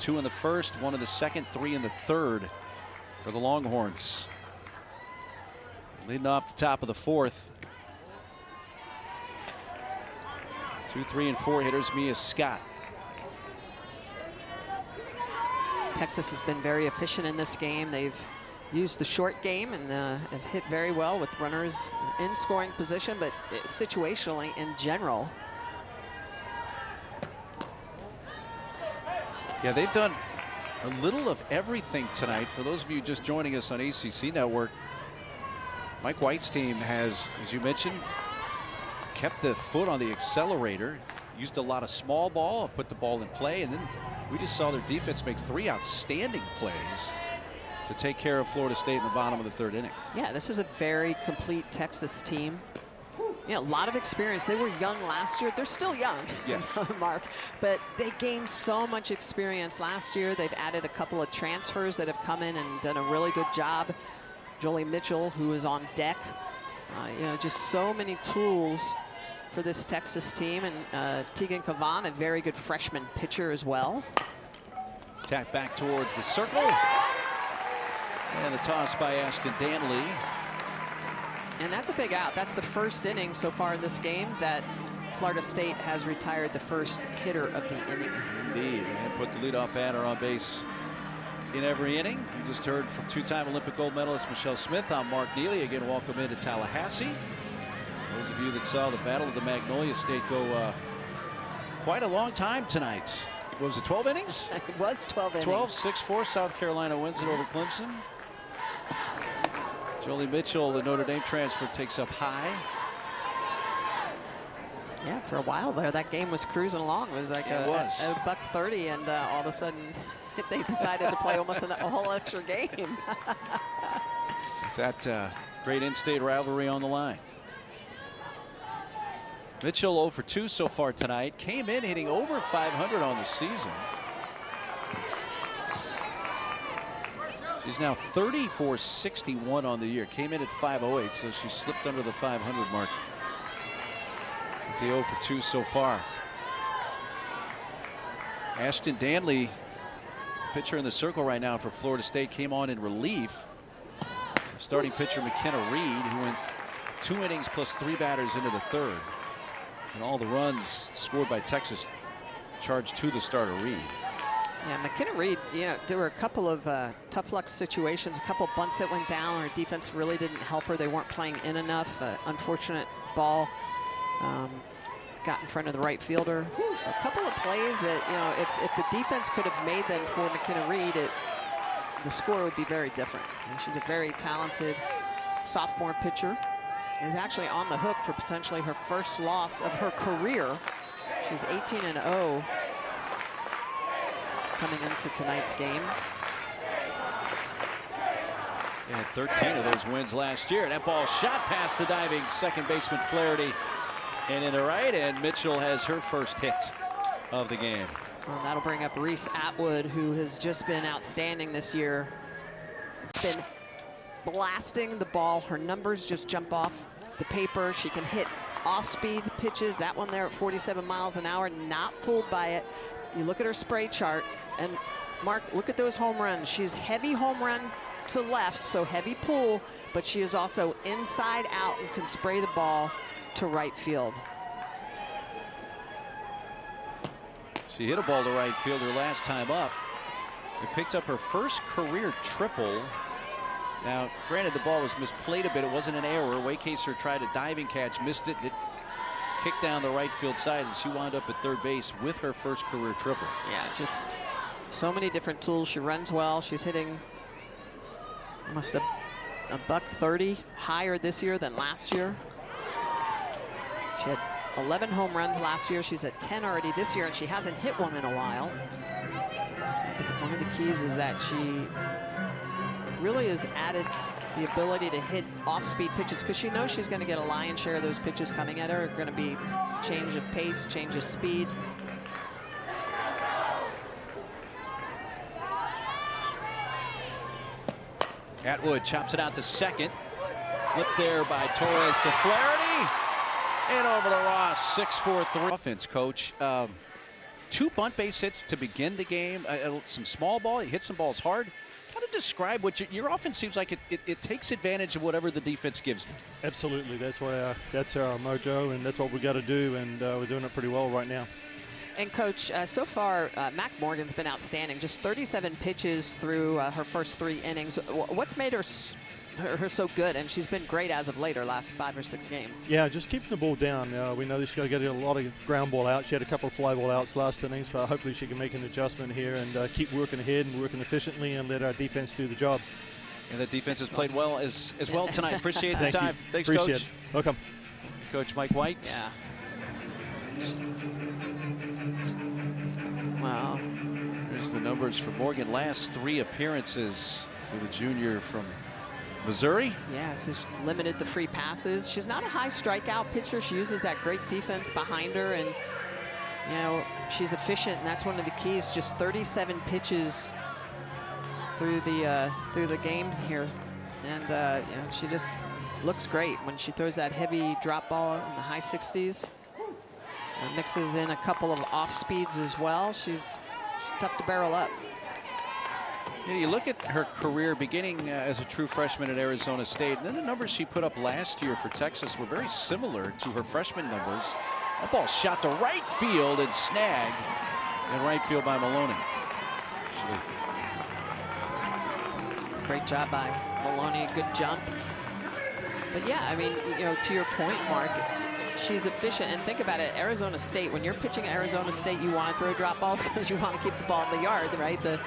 Speaker 2: 2 in the first, 1 in the second, 3 in the third for the Longhorns. Leading off the top of the 4th. 2, 3, and 4 hitters. Mia Scott.
Speaker 1: Texas has been very efficient in this game. They've used the short game and have hit very well with runners in scoring position, but situationally in general.
Speaker 2: Yeah, they've done a little of everything tonight. For those of you just joining us on ACC Network, Mike White's team has, as you mentioned, kept the foot on the accelerator, used a lot of small ball, put the ball in play, and then we just saw their defense make 3 outstanding plays to take care of Florida State in the bottom of the 3rd inning.
Speaker 1: Yeah, this is a very complete Texas team. You know, a lot of experience. They were young last year. They're still young,
Speaker 2: yes,
Speaker 1: Mark, but they gained so much experience last year. They've added a couple of transfers that have come in and done a really good job. Jolie Mitchell, who is on deck. You know, just so many tools for this Texas team. And Tegan Cavan, a very good freshman pitcher as well.
Speaker 2: Tap back towards the circle. And the toss by Ashton Danley.
Speaker 1: And that's a big out. That's the first inning so far in this game that Florida State has retired the first hitter of the inning.
Speaker 2: Indeed, and put the leadoff batter on base in every inning. You just heard from 2-time Olympic gold medalist Michelle Smith. I'm Mark Neely. Again, welcome into Tallahassee. Those of you that saw the Battle of the Magnolia State go quite a long time tonight. What was it, 12 innings?
Speaker 1: It was 12 innings.
Speaker 2: 6-4. South Carolina wins it over Clemson. Jolie Mitchell, the Notre Dame transfer, takes up high.
Speaker 1: Yeah, for a while there, that game was cruising along. It was like a $130, and all of a sudden, they decided to play almost a whole extra game.
Speaker 2: That great in-state rivalry on the line. Mitchell 0 for 2 so far tonight. Came in hitting over 500 on the season. She's now 30 for 61 on the year. Came in at 508, so she slipped under the 500 mark. The 0 for 2 so far. Ashton Danley, pitcher in the circle right now for Florida State, came on in relief. Starting pitcher McKenna Reed, who went 2 innings plus 3 batters into the third. And all the runs scored by Texas charged to the starter Reed.
Speaker 1: Yeah, McKenna Reed, there were a couple of tough luck situations, a couple of bunts that went down. Her defense really didn't help her. They weren't playing in enough. Unfortunate ball got in front of the right fielder. So a couple of plays that, if the defense could have made them for McKenna Reed, the score would be very different. And she's a very talented sophomore pitcher. Is actually on the hook for potentially her first loss of her career. She's 18-0 coming into tonight's game.
Speaker 2: And 13 of those wins last year. That ball shot past the diving second baseman Flaherty. And in the right end, Mitchell has her first hit of the game.
Speaker 1: Well, that'll bring up Reese Atwood, who has just been outstanding this year. Been blasting the ball. Her numbers just jump off the paper. She can hit off-speed pitches. That one there at 47 miles an hour, not fooled by it. You look at her spray chart, and Mark, look at those home runs. She's heavy home run to left, so heavy pull, but she is also inside out and can spray the ball to right field.
Speaker 2: She hit a ball to right field her last time up. It picked up her first career triple. Now, granted, the ball was misplayed a bit. It wasn't an error. Waycaser tried a diving catch, missed it. It kicked down the right field side, and she wound up at third base with her first career triple.
Speaker 1: Yeah, just so many different tools. She runs well. She's hitting almost a $130 higher this year than last year. She had 11 home runs last year. She's at 10 already this year, and she hasn't hit one in a while. But one of the keys is that she really has added the ability to hit off-speed pitches, because she knows she's going to get a lion's share of those pitches coming at her. Going to be change of pace, change of speed.
Speaker 2: Atwood chops it out to second. Flipped there by Torres to Flaherty. And over to Ross, 6-4-3. Offense, coach. 2 bunt base hits to begin the game. Some small ball. He hit some balls hard. Kind of describe what your offense seems like. It takes advantage of whatever the defense gives them.
Speaker 4: Absolutely. That's our mojo, and that's what we got to do, and we're doing it pretty well right now.
Speaker 1: And Coach, so far, Mac Morgan's been outstanding. Just 37 pitches through her first 3 innings. What's made her so good? And she's been great as of late, her last 5 or 6 games.
Speaker 4: Yeah, just keeping the ball down. We know that she's got to get a lot of ground ball out. She had a couple of fly ball outs last innings, but hopefully she can make an adjustment here and keep working ahead and working efficiently and let our defense do the job.
Speaker 2: And the defense has played well as well tonight. Appreciate the time. Thanks,
Speaker 4: Appreciate
Speaker 2: Coach.
Speaker 4: It. Welcome.
Speaker 2: Coach Mike White.
Speaker 1: Yeah. Wow.
Speaker 2: There's the numbers for Morgan. Last 3 appearances for the junior from Missouri.
Speaker 1: Yes, she's limited the free passes. She's not a high strikeout pitcher. She uses that great defense behind her, and she's efficient, and that's one of the keys. Just 37 pitches through the games here, and she just looks great when she throws that heavy drop ball in the high 60s. Mixes in a couple of off speeds as well. She's tough to barrel up.
Speaker 2: Yeah, you look at her career beginning as a true freshman at Arizona State, and then the numbers she put up last year for Texas were very similar to her freshman numbers. That ball shot to right field and snagged in right field by Maloney.
Speaker 1: Great job by Maloney, good jump. But yeah, I mean, you know, to your point, Mark, she's efficient. And think about it, Arizona State, when you're pitching at Arizona State, you want to throw drop balls because you want to keep the ball in the yard, right? The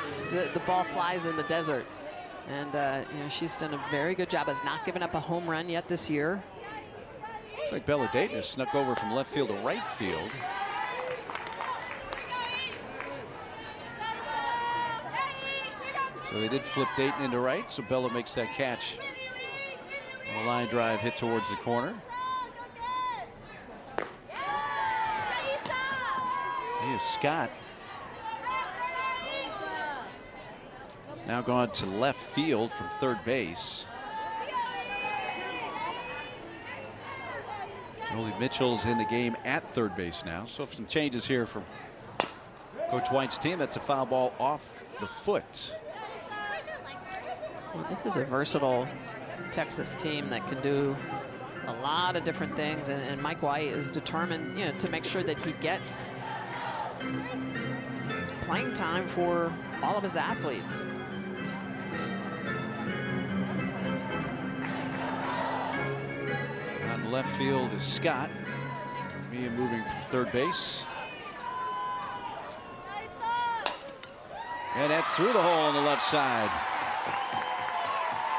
Speaker 1: ball flies in the desert. And, you know, she's done a very good job. Has not given up a home run yet this year.
Speaker 2: Looks like Bella Dayton has snuck over from left field to right field. So they did flip Dayton into right, so Bella makes that catch. A line drive hit towards the corner. Here's Scott. Now gone to left field from third base. Jolie Mitchell's in the game at third base now. So some changes here from Coach White's team. That's a foul ball off the foot.
Speaker 1: Well, this is a versatile Texas team that can do a lot of different things, and Mike White is determined, you know, to make sure that he gets playing time for all of his athletes.
Speaker 2: On left field is Scott. Mia moving from third base. And that's through the hole on the left side.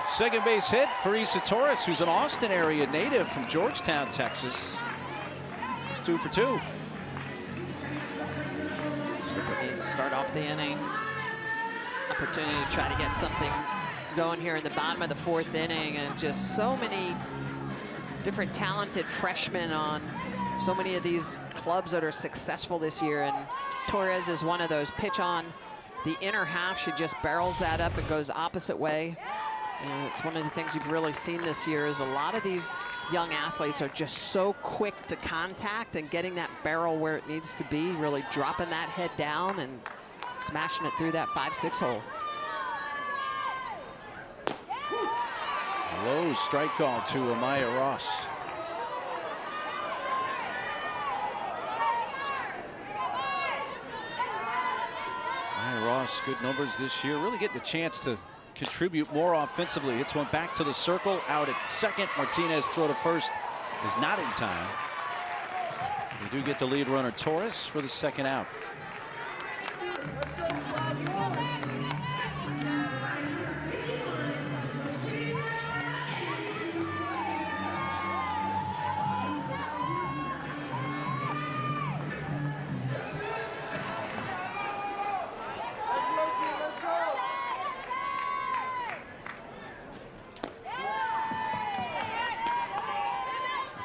Speaker 2: Second base hit for Issa Torres, who's an Austin area native from Georgetown, Texas. It's 2 for 2.
Speaker 1: Start off the inning. Opportunity to try to get something going here in the bottom of the fourth inning, and just so many different talented freshmen on so many of these clubs that are successful this year, and Torres is one of those. Pitch on the inner half, she just barrels that up and goes opposite way. And it's one of the things you've really seen this year is a lot of these young athletes are just so quick to contact and getting that barrel where it needs to be, really dropping that head down and smashing it through that 5-6 hole.
Speaker 2: Low strike call to Amaya Ross. Amaya Ross, good numbers this year, really getting a chance to contribute more offensively. Hits one back to the circle, out at second. Martinez throw to first is not in time. We do get the lead runner Torres for the second out.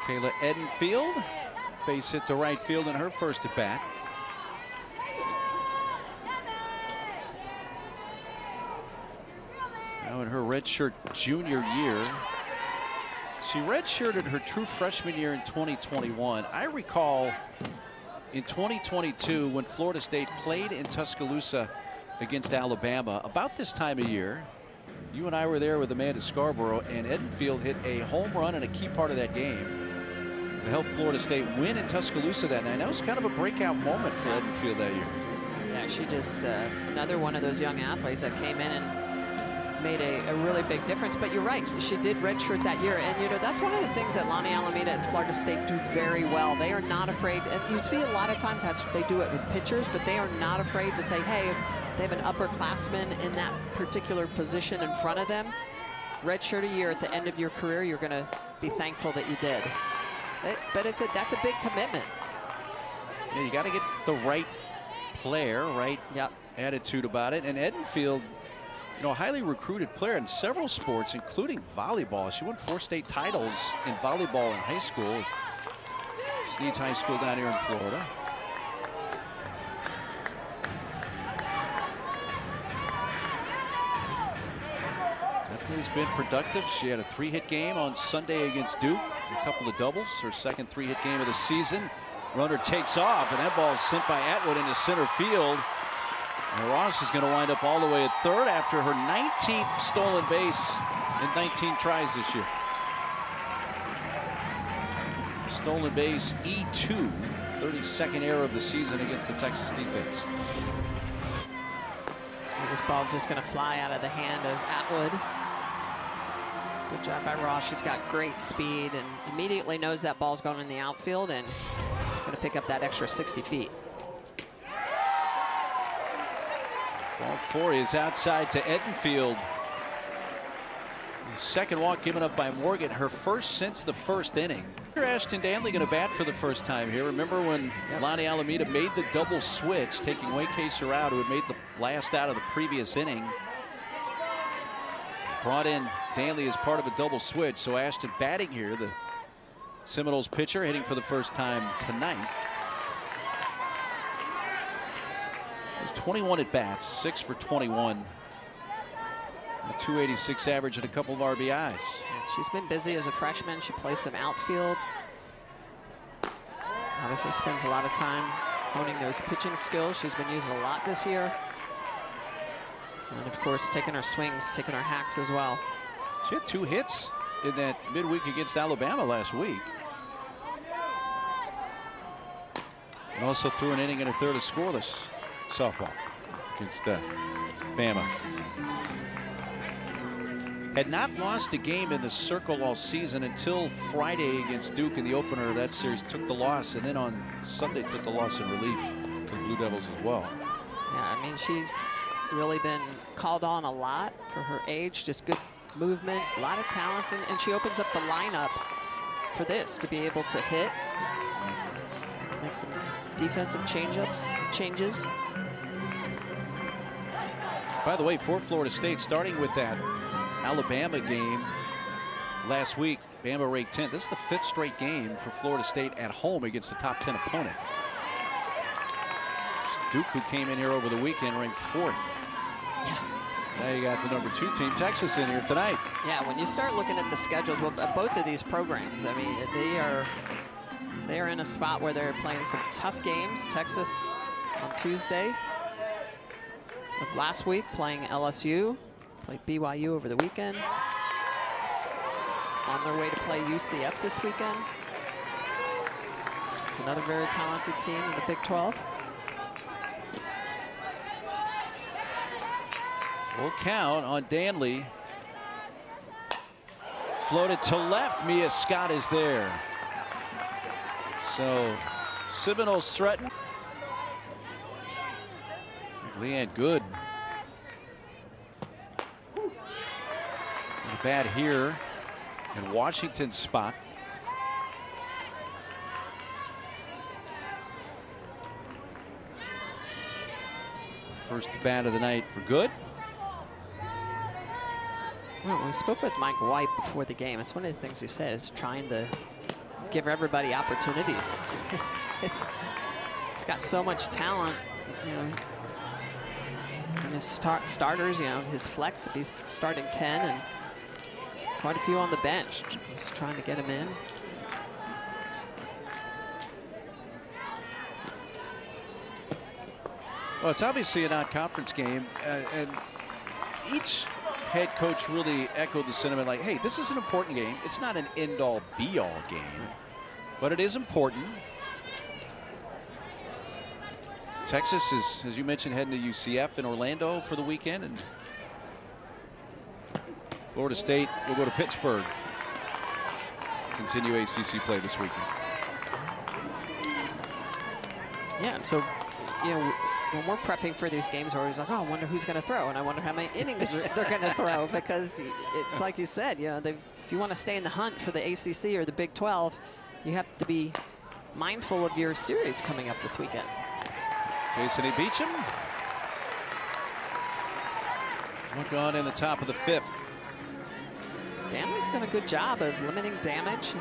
Speaker 2: Kayla Edenfield, base hit to right field in her first at bat. Now in her redshirt junior year. She redshirted her true freshman year in 2021. I recall in 2022 when Florida State played in Tuscaloosa against Alabama about this time of year. You and I were there with Amanda Scarborough, and Edenfield hit a home run in a key part of that game to help Florida State win in Tuscaloosa that night. That was kind of a breakout moment for Edenfield that year.
Speaker 1: Yeah, she just another one of those young athletes that came in and made a really big difference. But you're right, she did redshirt that year, and you know that's one of the things that Lonnie Alameda and Florida State do very well. They are not afraid, and you see a lot of times that they do it with pitchers, but they are not afraid to say, hey, if they have an upperclassman in that particular position in front of them, redshirt a year at the end of your career, you're going to be thankful that you did. But that's a big commitment.
Speaker 2: Yeah, you got to get the right player, right attitude about it. And Edenfield, you know, a highly recruited player in several sports, including volleyball. She won 4 state titles in volleyball in high school. Sneads High School down here in Florida. Definitely has been productive. She had a 3-hit game on Sunday against Duke. A couple of doubles. Her second 3-hit game of the season. Runner takes off, and that ball is sent by Atwood into center field. And Ross is going to wind up all the way at third after her 19th stolen base in 19 tries this year. Stolen base E2, 32nd error of the season against the Texas defense.
Speaker 1: This ball's just going to fly out of the hand of Atwood. Good job by Ross. She's got great speed and immediately knows that ball's going in the outfield and going to pick up that extra 60 feet.
Speaker 2: Ball 4 is outside to Edenfield. The second walk given up by Morgan, her first since the first inning. Ashton Danley going to bat for the first time here. Remember when Lonnie Alameda made the double switch, taking away Kaser out, who had made the last out of the previous inning. Brought in Danley as part of a double switch. So Ashton batting here, the Seminoles pitcher, hitting for the first time tonight. There's 21 at bats, 6 for 21. A 286 average and a couple of RBIs.
Speaker 1: She's been busy as a freshman. She plays some outfield. Obviously spends a lot of time honing those pitching skills. She's been used a lot this year. And of course, taking her swings, taking her hacks as well.
Speaker 2: She had 2 hits in that midweek against Alabama last week. And also threw an inning and a third of scoreless softball against Bama. Had not lost a game in the circle all season until Friday against Duke in the opener of that series. Took the loss, and then on Sunday took the loss in relief to the Blue Devils as well.
Speaker 1: Yeah, I mean, she's really been called on a lot for her age. Just good movement, a lot of talent, and she opens up the lineup for this to be able to hit. Make some defensive changes.
Speaker 2: By the way, for Florida State, starting with that Alabama game last week, Bama ranked 10th. This is the 5th straight game for Florida State at home against a top 10 opponent. Duke, who came in here over the weekend, ranked 4th.
Speaker 1: Yeah.
Speaker 2: Now you got the number 2 team, Texas, in here tonight.
Speaker 1: Yeah, when you start looking at the schedules, well, both of these programs, I mean, they are in a spot where they're playing some tough games. Texas on Tuesday of last week playing LSU. Played BYU over the weekend. On their way to play UCF this weekend. It's another very talented team in the Big 12.
Speaker 2: Full count on Danley. Floated to left. Mia Scott is there. So Seminoles threaten. Leanne Good. Bat here in Washington's spot. First bat of the night for Good.
Speaker 1: Well, we spoke with Mike White before the game. It's one of the things he said is trying to give everybody opportunities. It's got so much talent, you know. And his starters, you know, his flex, if he's starting 10 and quite a few on the bench. Just trying to get him in.
Speaker 2: Well, it's obviously a non-conference game, and each head coach really echoed the sentiment like, hey, this is an important game. It's not an end-all, be-all game, but it is important. Texas is, as you mentioned, heading to UCF in Orlando for the weekend, and Florida State will go to Pittsburgh. Continue ACC play this weekend.
Speaker 1: Yeah, and so, you know, when we're prepping for these games, we're always like, oh, I wonder who's going to throw, and I wonder how many innings they're going to throw, because it's like you said, you know, if you want to stay in the hunt for the ACC or the Big 12, you have to be mindful of your series coming up this weekend.
Speaker 2: Jason E. Beecham. Look on in the top of the 5th.
Speaker 1: Danley's done a good job of limiting damage.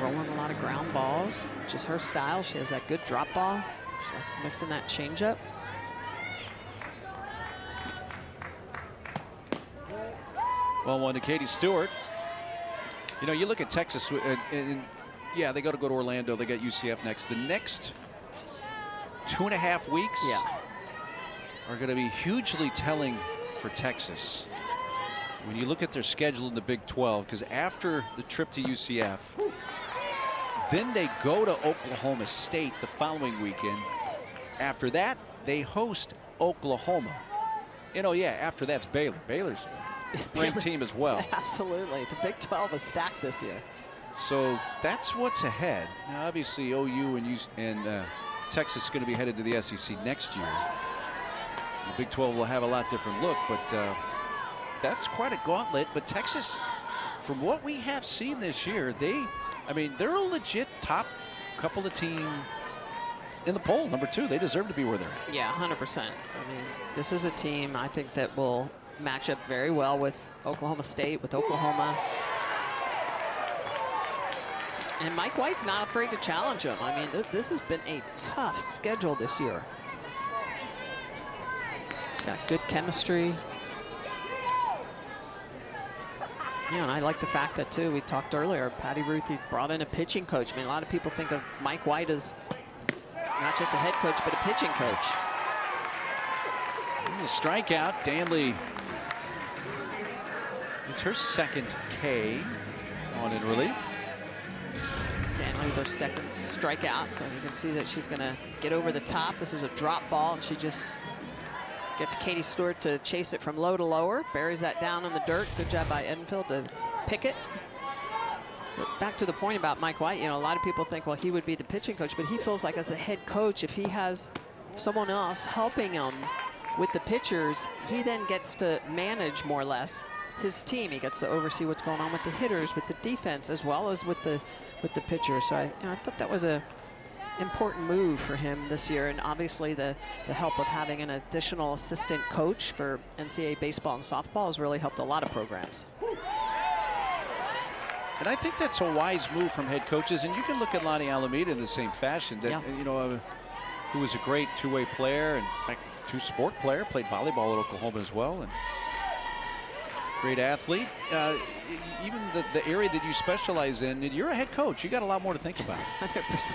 Speaker 1: Rolling a lot of ground balls, which is her style. She has that good drop ball. She likes to mix in that changeup.
Speaker 2: Well, one to Katie Stewart. You know, you look at Texas, and yeah, they got to go to Orlando. They got UCF next. The next 2.5 weeks are going to be hugely telling for Texas. When you look at their schedule in the Big 12, because after the trip to UCF, Then they go to Oklahoma State the following weekend. After that, they host Oklahoma. And oh yeah, after that's Baylor. Baylor's a ranked team as well.
Speaker 1: Absolutely. The Big 12 is stacked this year.
Speaker 2: So that's what's ahead. Now, obviously, OU and Texas is going to be headed to the SEC next year. The Big 12 will have a lot different look, but that's quite a gauntlet. But Texas, from what we have seen this year, they're a legit top couple of team in the poll, number 2. They deserve to be where they're at.
Speaker 1: Yeah, 100%. I mean, this is a team I think that will match up very well with Oklahoma State, with Oklahoma. And Mike White's not afraid to challenge him. I mean, this has been a tough schedule this year. Got good chemistry. And I like the fact that, too, we talked earlier, Patty Ruth, he brought in a pitching coach. I mean, a lot of people think of Mike White as not just a head coach, but a pitching coach.
Speaker 2: A strikeout. Danley, it's her second K on in relief.
Speaker 1: Danley with her second strikeout, so you can see that she's going to get over the top. This is a drop ball, and she just gets Katie Stewart to chase it from low to lower. Buries that down in the dirt. Good job by Edenfield to pick it. But back to the point about Mike White, a lot of people think, well, he would be the pitching coach, but he feels like as the head coach, if he has someone else helping him with the pitchers, he then gets to manage more or less his team. He gets to oversee what's going on with the hitters, with the defense, as well as with the pitchers. So I thought that was a important move for him this year, and obviously the help of having an additional assistant coach for NCAA baseball and softball has really helped a lot of programs.
Speaker 2: And I think that's a wise move from head coaches, and you can look at Lonnie Alameda in the same fashion. That who was a great two-way player, and in fact, two-sport player, played volleyball at Oklahoma as well, and great athlete. Even the area that you specialize in, you're a head coach. You got a lot more to think about.
Speaker 1: 100%.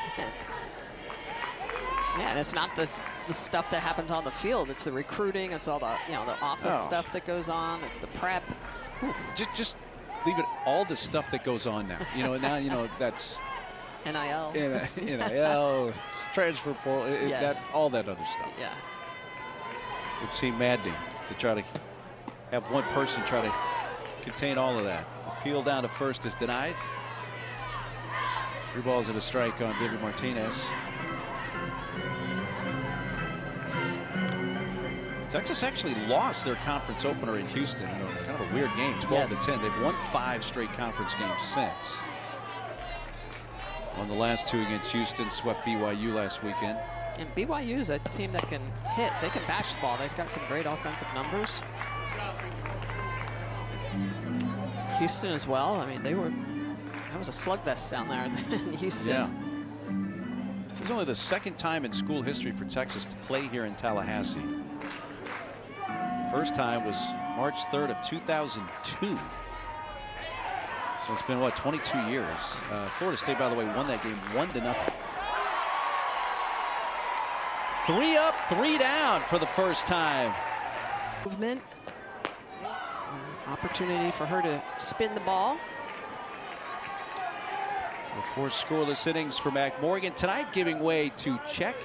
Speaker 1: Yeah, and it's not the stuff that happens on the field. It's the recruiting. It's all the the office stuff that goes on. It's the prep. It's,
Speaker 2: just leave it all the stuff that goes on now. Now that's
Speaker 1: NIL.
Speaker 2: NIL, transfer portal,
Speaker 1: Yes.
Speaker 2: all that other stuff.
Speaker 1: Yeah.
Speaker 2: It seemed maddening to try to have one person try to contain all of that. Appeal down to first is denied. 3 balls and a strike on Vivi Martinez. Texas actually lost their conference opener in Houston. Kind of a weird game, 12-10. They've won 5 straight conference games since. Won the last 2 against Houston, swept BYU last weekend.
Speaker 1: And BYU is a team that can hit. They can bash the ball. They've got some great offensive numbers. Houston as well. I mean, that was a slugfest down there in Houston.
Speaker 2: Yeah. This is only the 2nd time in school history for Texas to play here in Tallahassee. First time was March 3rd of 2002. So it's been, 22 years. Florida State, by the way, won that game 1-0. 3 up, 3 down for the first time.
Speaker 1: Movement. Opportunity for her to spin the ball.
Speaker 2: 4 scoreless innings for Mac Morgan tonight, giving way to Czech.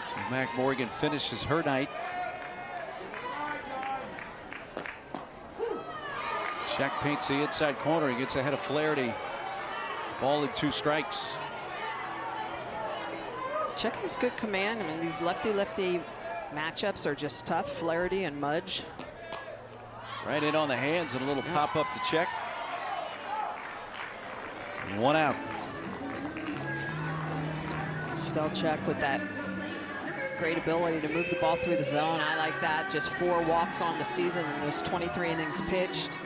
Speaker 2: So Mac Morgan finishes her night. Czech paints the inside corner. He gets ahead of Flaherty. Ball and 2 strikes.
Speaker 1: Czech has good command. I mean, these lefty-lefty matchups are just tough. Flaherty and Mudge.
Speaker 2: Right in on the hands and a little pop up to Czech. 1 out.
Speaker 1: Stelchek with that great ability to move the ball through the zone. I like that. Just 4 walks on the season and those 23 innings pitched.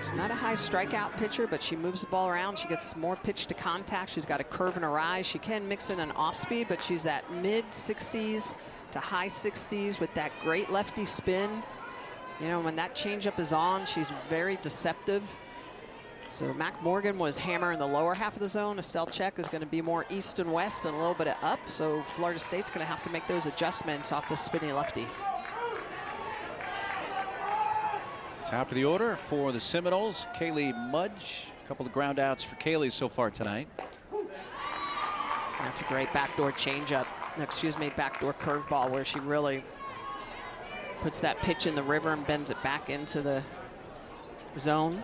Speaker 1: She's not a high strikeout pitcher, but she moves the ball around. She gets more pitch to contact. She's got a curve in her eyes. She can mix in an off speed, but she's that mid 60s to high 60s with that great lefty spin. When that changeup is on, she's very deceptive. So Mac Morgan was hammer in the lower half of the zone. Estelle Check is going to be more east and west and a little bit of up. So Florida State's going to have to make those adjustments off the spinny lefty.
Speaker 2: Top of the order for the Seminoles, Kaylee Mudge. A couple of ground outs for Kaylee so far tonight.
Speaker 1: That's a great backdoor changeup. Excuse me, backdoor curveball where she really puts that pitch in the river and bends it back into the zone.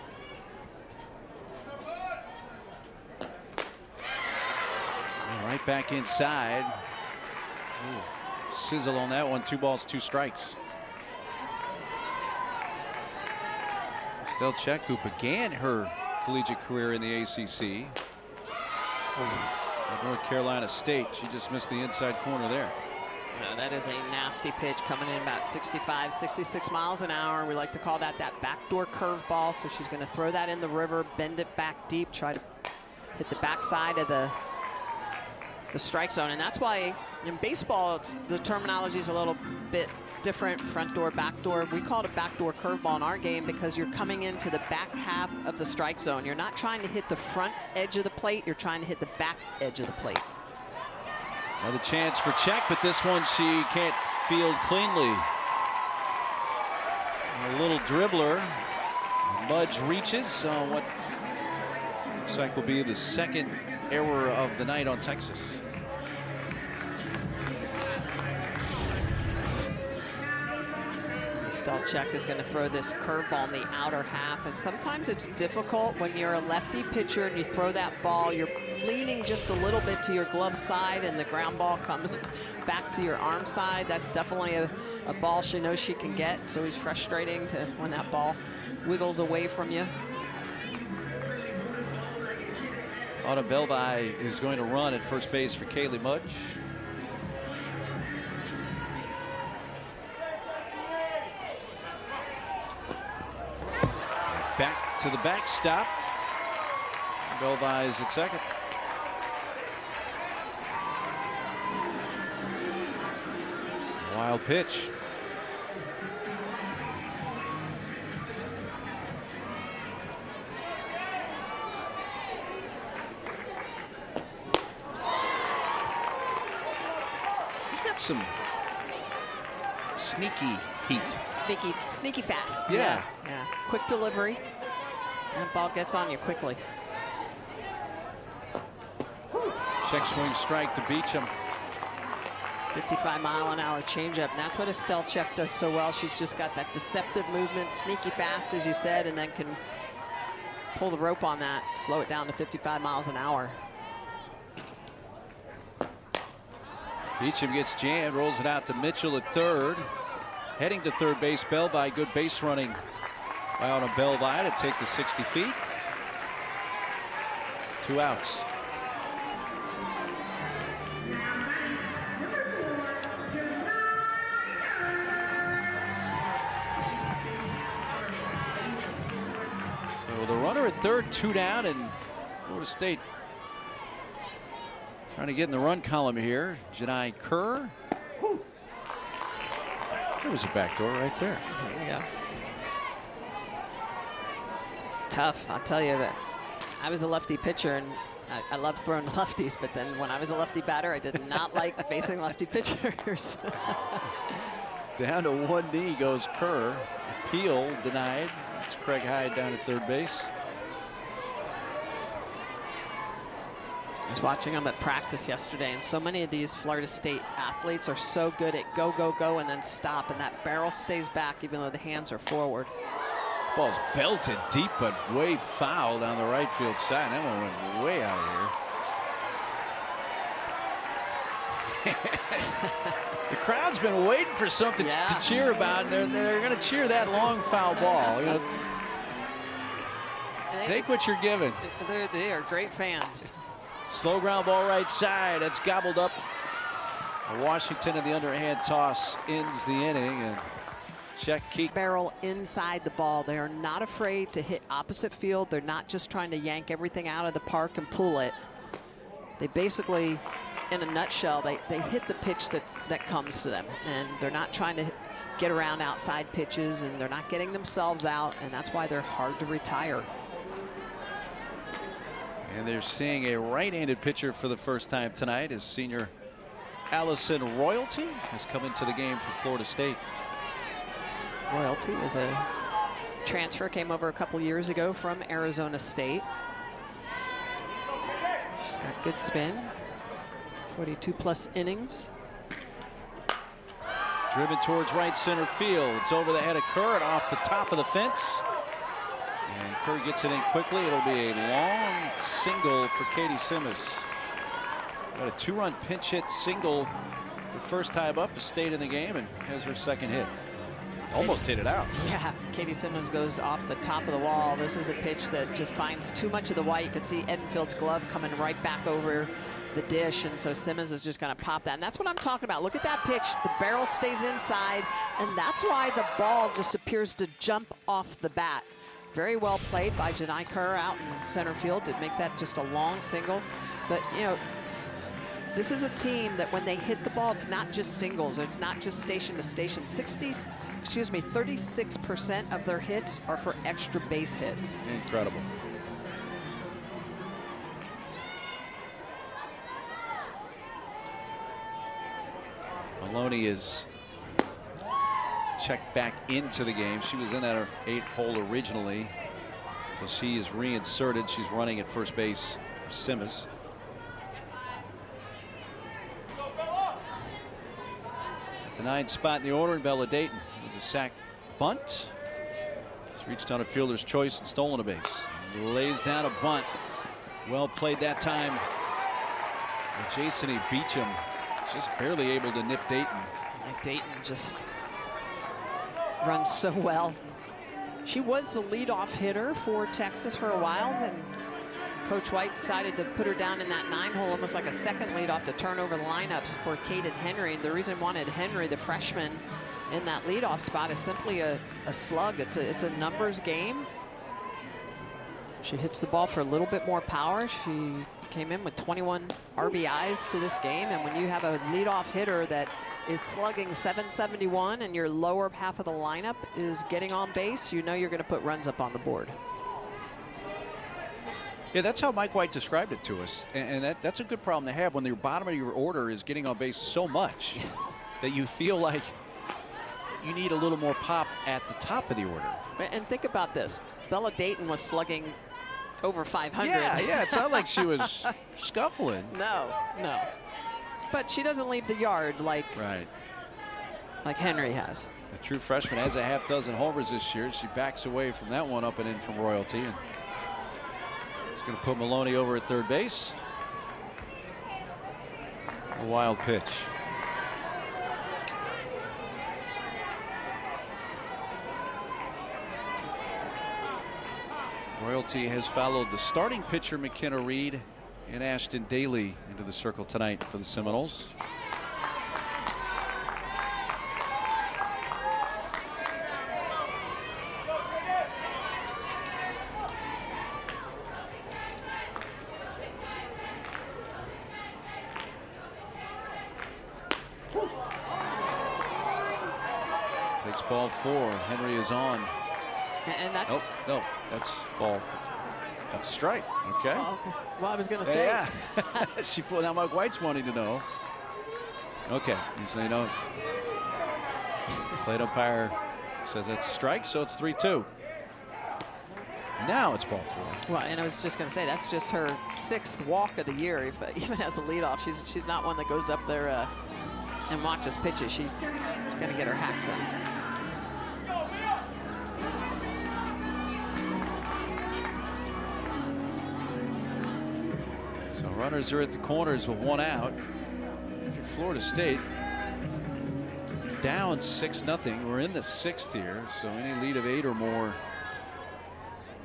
Speaker 2: Right back inside. Ooh, sizzle on that one. 2 balls, 2 strikes. Estelle Check, who began her collegiate career in the ACC. At North Carolina State. She just missed the inside corner there.
Speaker 1: That is a nasty pitch coming in about 65, 66 miles an hour. We like to call that backdoor curveball. So she's going to throw that in the river, bend it back deep, try to hit the backside of the strike zone. And that's why in baseball, the terminology is a little bit different, front door, back door. We call it a backdoor curveball in our game because you're coming into the back half of the strike zone. You're not trying to hit the front edge of the plate, you're trying to hit the back edge of the plate.
Speaker 2: Another chance for Check, but this one she can't field cleanly. A little dribbler. Mudge reaches on what looks like will be the second error of the night on Texas.
Speaker 1: Estelle Check is going to throw this curveball in the outer half, and sometimes it's difficult when you're a lefty pitcher and you throw that ball. You're leaning just a little bit to your glove side, and the ground ball comes back to your arm side. That's definitely a ball she knows she can get. It's always frustrating to when that ball wiggles away from you.
Speaker 2: Autumn Belvi is going to run at first base for Kaylee Mudge. Back to the backstop. Belvi is at second. Wild pitch. He's got some sneaky heat.
Speaker 1: Sneaky fast.
Speaker 2: Yeah.
Speaker 1: Yeah. Quick delivery. That ball gets on you quickly.
Speaker 2: Check swing strike to Beecham.
Speaker 1: 55-mile-an-hour changeup. And that's what Estelle Check does so well. She's just got that deceptive movement, sneaky fast, as you said, and then can pull the rope on that, slow it down to 55 miles an hour.
Speaker 2: Beecham gets jammed, rolls it out to Mitchell at third. Heading to third base, Belvi. Good base running by Autumn Belvi to take the 60 feet. 2 outs. So the runner at third, 2 down, and Florida State trying to get in the run column here. Janai Kerr. There was a backdoor right there.
Speaker 1: There you go. It's tough, I'll tell you. That I was a lefty pitcher, and I love throwing lefties, but then when I was a lefty batter, I did not like facing lefty pitchers.
Speaker 2: Down to one knee goes Kerr. Appeal denied. It's Craig Hyde down at third base.
Speaker 1: I was watching them at practice yesterday, and so many of these Florida State athletes are so good at go, go, go, and then stop, and that barrel stays back even though the hands are forward.
Speaker 2: Ball's belted deep, but way foul down the right field side. That one went way out of here. The crowd's been waiting for something to cheer about, and they're going to cheer that long foul ball. You know, take what you're given.
Speaker 1: They are great fans.
Speaker 2: Slow ground ball right side. That's gobbled up. Washington in the underhand toss ends the inning, and Check keep
Speaker 1: barrel inside the ball. They are not afraid to hit opposite field. They're not just trying to yank everything out of the park and pull it. They basically, in a nutshell, they hit the pitch that comes to them, and they're not trying to get around outside pitches, and they're not getting themselves out, and that's why they're hard to retire.
Speaker 2: And they're seeing a right-handed pitcher for the first time tonight as senior Allison Royalty has come into the game for Florida State.
Speaker 1: Royalty is a transfer, came over a couple years ago from Arizona State. She's got good spin, 42+ innings.
Speaker 2: Driven towards right center field. It's over the head of Kerr and off the top of the fence. And Kerr gets it in quickly. It'll be a long single for Katie Simmons. Got a 2-run pinch hit single the first time up, has stayed in the game and has her second hit. Almost hit it out.
Speaker 1: Yeah, Katie Simmons goes off the top of the wall. This is a pitch that just finds too much of the white. You can see Edenfield's glove coming right back over the dish, and so Simmons is just going to pop that. And that's what I'm talking about. Look at that pitch. The barrel stays inside, and that's why the ball just appears to jump off the bat. Very well played by Janai Kerr out in center field to make that just a long single. But, you know, this is a team that when they hit the ball, it's not just singles. It's not just station to station. 36% of their hits are for extra base hits.
Speaker 2: Incredible. Maloney is checked back into the game. She was in that 8 hole originally, so she is reinserted. She's running at first base for Simmons. The 9th spot in the order, and Bella Dayton needs a sac bunt. She's reached on a fielder's choice and stolen a base. And lays down a bunt. Well played that time. And Jason E. Beecham just barely able to nip Dayton.
Speaker 1: And Dayton just runs so well. She was the leadoff hitter for Texas for a while, and Coach White decided to put her down in that 9 hole, almost like a second leadoff, to turn over the lineups for Caden Henry. And the reason I wanted Henry, the freshman, in that leadoff spot is simply a slug. It's a numbers game. She hits the ball for a little bit more power. She came in with 21 RBIs to this game, and when you have a leadoff hitter that is slugging 771 and your lower half of the lineup is getting on base, you know you're going to put runs up on the board.
Speaker 2: Yeah, that's how Mike White described it to us, and that's a good problem to have when your bottom of your order is getting on base so much that you feel like you need a little more pop at the top of the order.
Speaker 1: And think about this. Bella Dayton was slugging over 500.
Speaker 2: Yeah, it's not like she was scuffling.
Speaker 1: No. But she doesn't leave the yard like Henry has.
Speaker 2: The true freshman has a half dozen homers this year. She backs away from that one up and in from Royalty. And it's going to put Maloney over at third base. A wild pitch. Royalty has followed the starting pitcher McKenna Reed and Ashton Daly into the circle tonight for the Seminoles. Takes ball 4. Henry is on.
Speaker 1: And that's
Speaker 2: no, that's ball. That's a strike. Okay.
Speaker 1: Oh, okay. Well, I was going to say.
Speaker 2: Yeah. Now Mike White's wanting to know. Okay. He's saying no. Plate umpire says that's a strike, so it's 3-2. Now it's ball 4.
Speaker 1: Well, and I was just going to say that's just her 6th walk of the year. If, even as a leadoff, she's not one that goes up there and watches pitches. She's going to get her hacks in.
Speaker 2: Runners are at the corners with 1 out. Florida State down 6-0. We're in the 6th here, so any lead of 8 or more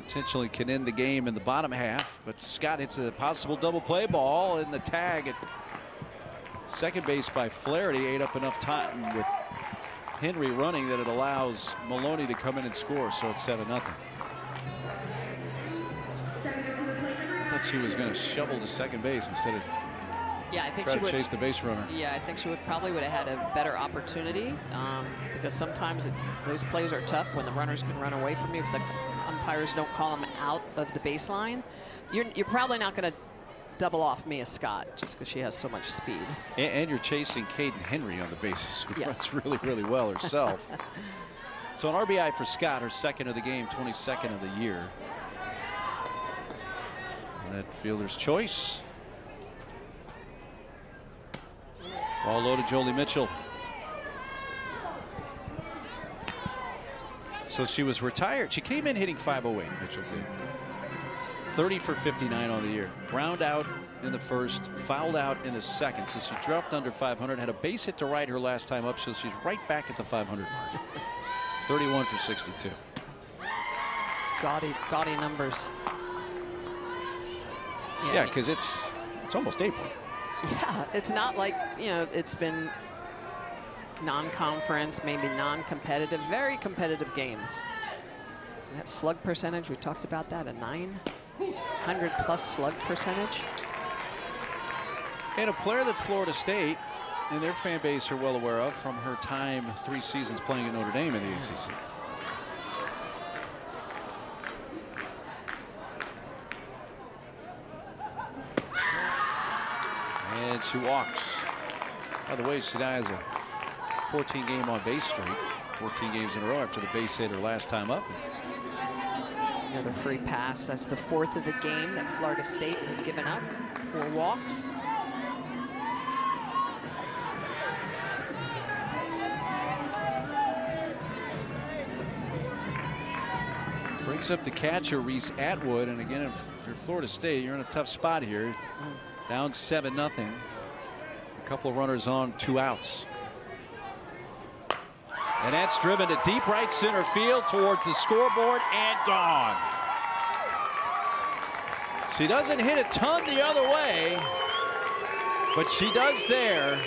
Speaker 2: potentially can end the game in the bottom half. But Scott hits a possible double play ball in the tag at second base by Flaherty. Ate up enough time with Henry running that it allows Maloney to come in and score, so it's 7-0. I thought she was going to shovel to second base instead of try to chase the base runner.
Speaker 1: Yeah, I think she probably would have had a better opportunity because sometimes those plays are tough when the runners can run away from you. If the umpires don't call them out of the baseline, you're probably not going to double off Mia Scott just because she has so much speed.
Speaker 2: And you're chasing Caden Henry on the bases, who runs really, really well herself. So an RBI for Scott, her second of the game, 22nd of the year. And that fielder's choice. Ball low to Jolie Mitchell. So she was retired. She came in hitting .508, Mitchell did. 30 for 59 on the year. Ground out in the first, fouled out in the second. So she dropped under 500, had a base hit to right her last time up, so she's right back at the 500 mark. 31 for 62.
Speaker 1: Gaudy numbers.
Speaker 2: Yeah, because it's almost April.
Speaker 1: Yeah, it's not like, you know, it's been non-conference, maybe non-competitive, very competitive games. That slug percentage, we talked about that, a 900+ slug percentage.
Speaker 2: And a player that Florida State and their fan base are well aware of from her time 3 seasons playing at Notre Dame in the ACC. And she walks. By the way, she now has a 14-game on base streak, 14 games in a row after the base hit her last time up.
Speaker 1: Another free pass. That's the 4th of the game that Florida State has given up. 4 walks.
Speaker 2: Brings up the catcher, Reese Atwood. And again, if you're Florida State, you're in a tough spot here. Down 7-0. A couple of runners on, 2 outs. And that's driven to deep right center field towards the scoreboard and gone. She doesn't hit a ton the other way, but she does there.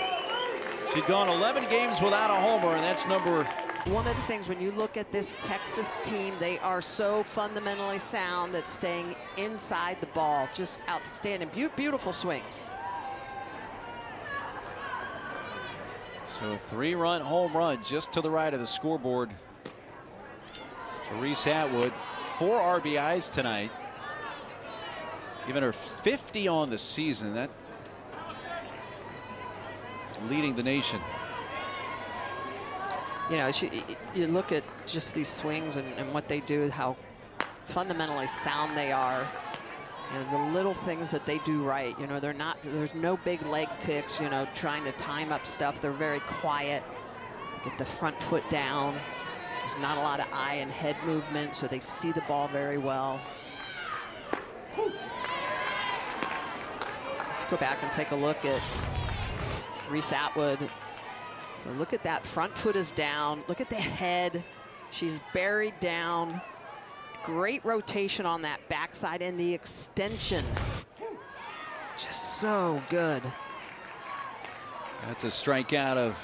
Speaker 2: She'd gone 11 games without a homer, and that's number.
Speaker 1: One of the things when you look at this Texas team, they are so fundamentally sound at staying inside the ball. Just outstanding, beautiful swings.
Speaker 2: So a 3-run home run just to the right of the scoreboard for Reese Atwood. 4 RBIs tonight. Giving her 50 on the season. That leading the nation.
Speaker 1: You know, you look at just these swings and what they do, how fundamentally sound they are. And the little things that they do right, you know, there's no big leg kicks, you know, trying to time up stuff. They're very quiet, get the front foot down. There's not a lot of eye and head movement, so they see the ball very well. Let's go back and take a look at Reese Atwood. So look at that, front foot is down. Look at the head, she's buried down. Great rotation on that backside and the extension. Just so good.
Speaker 2: That's a strikeout of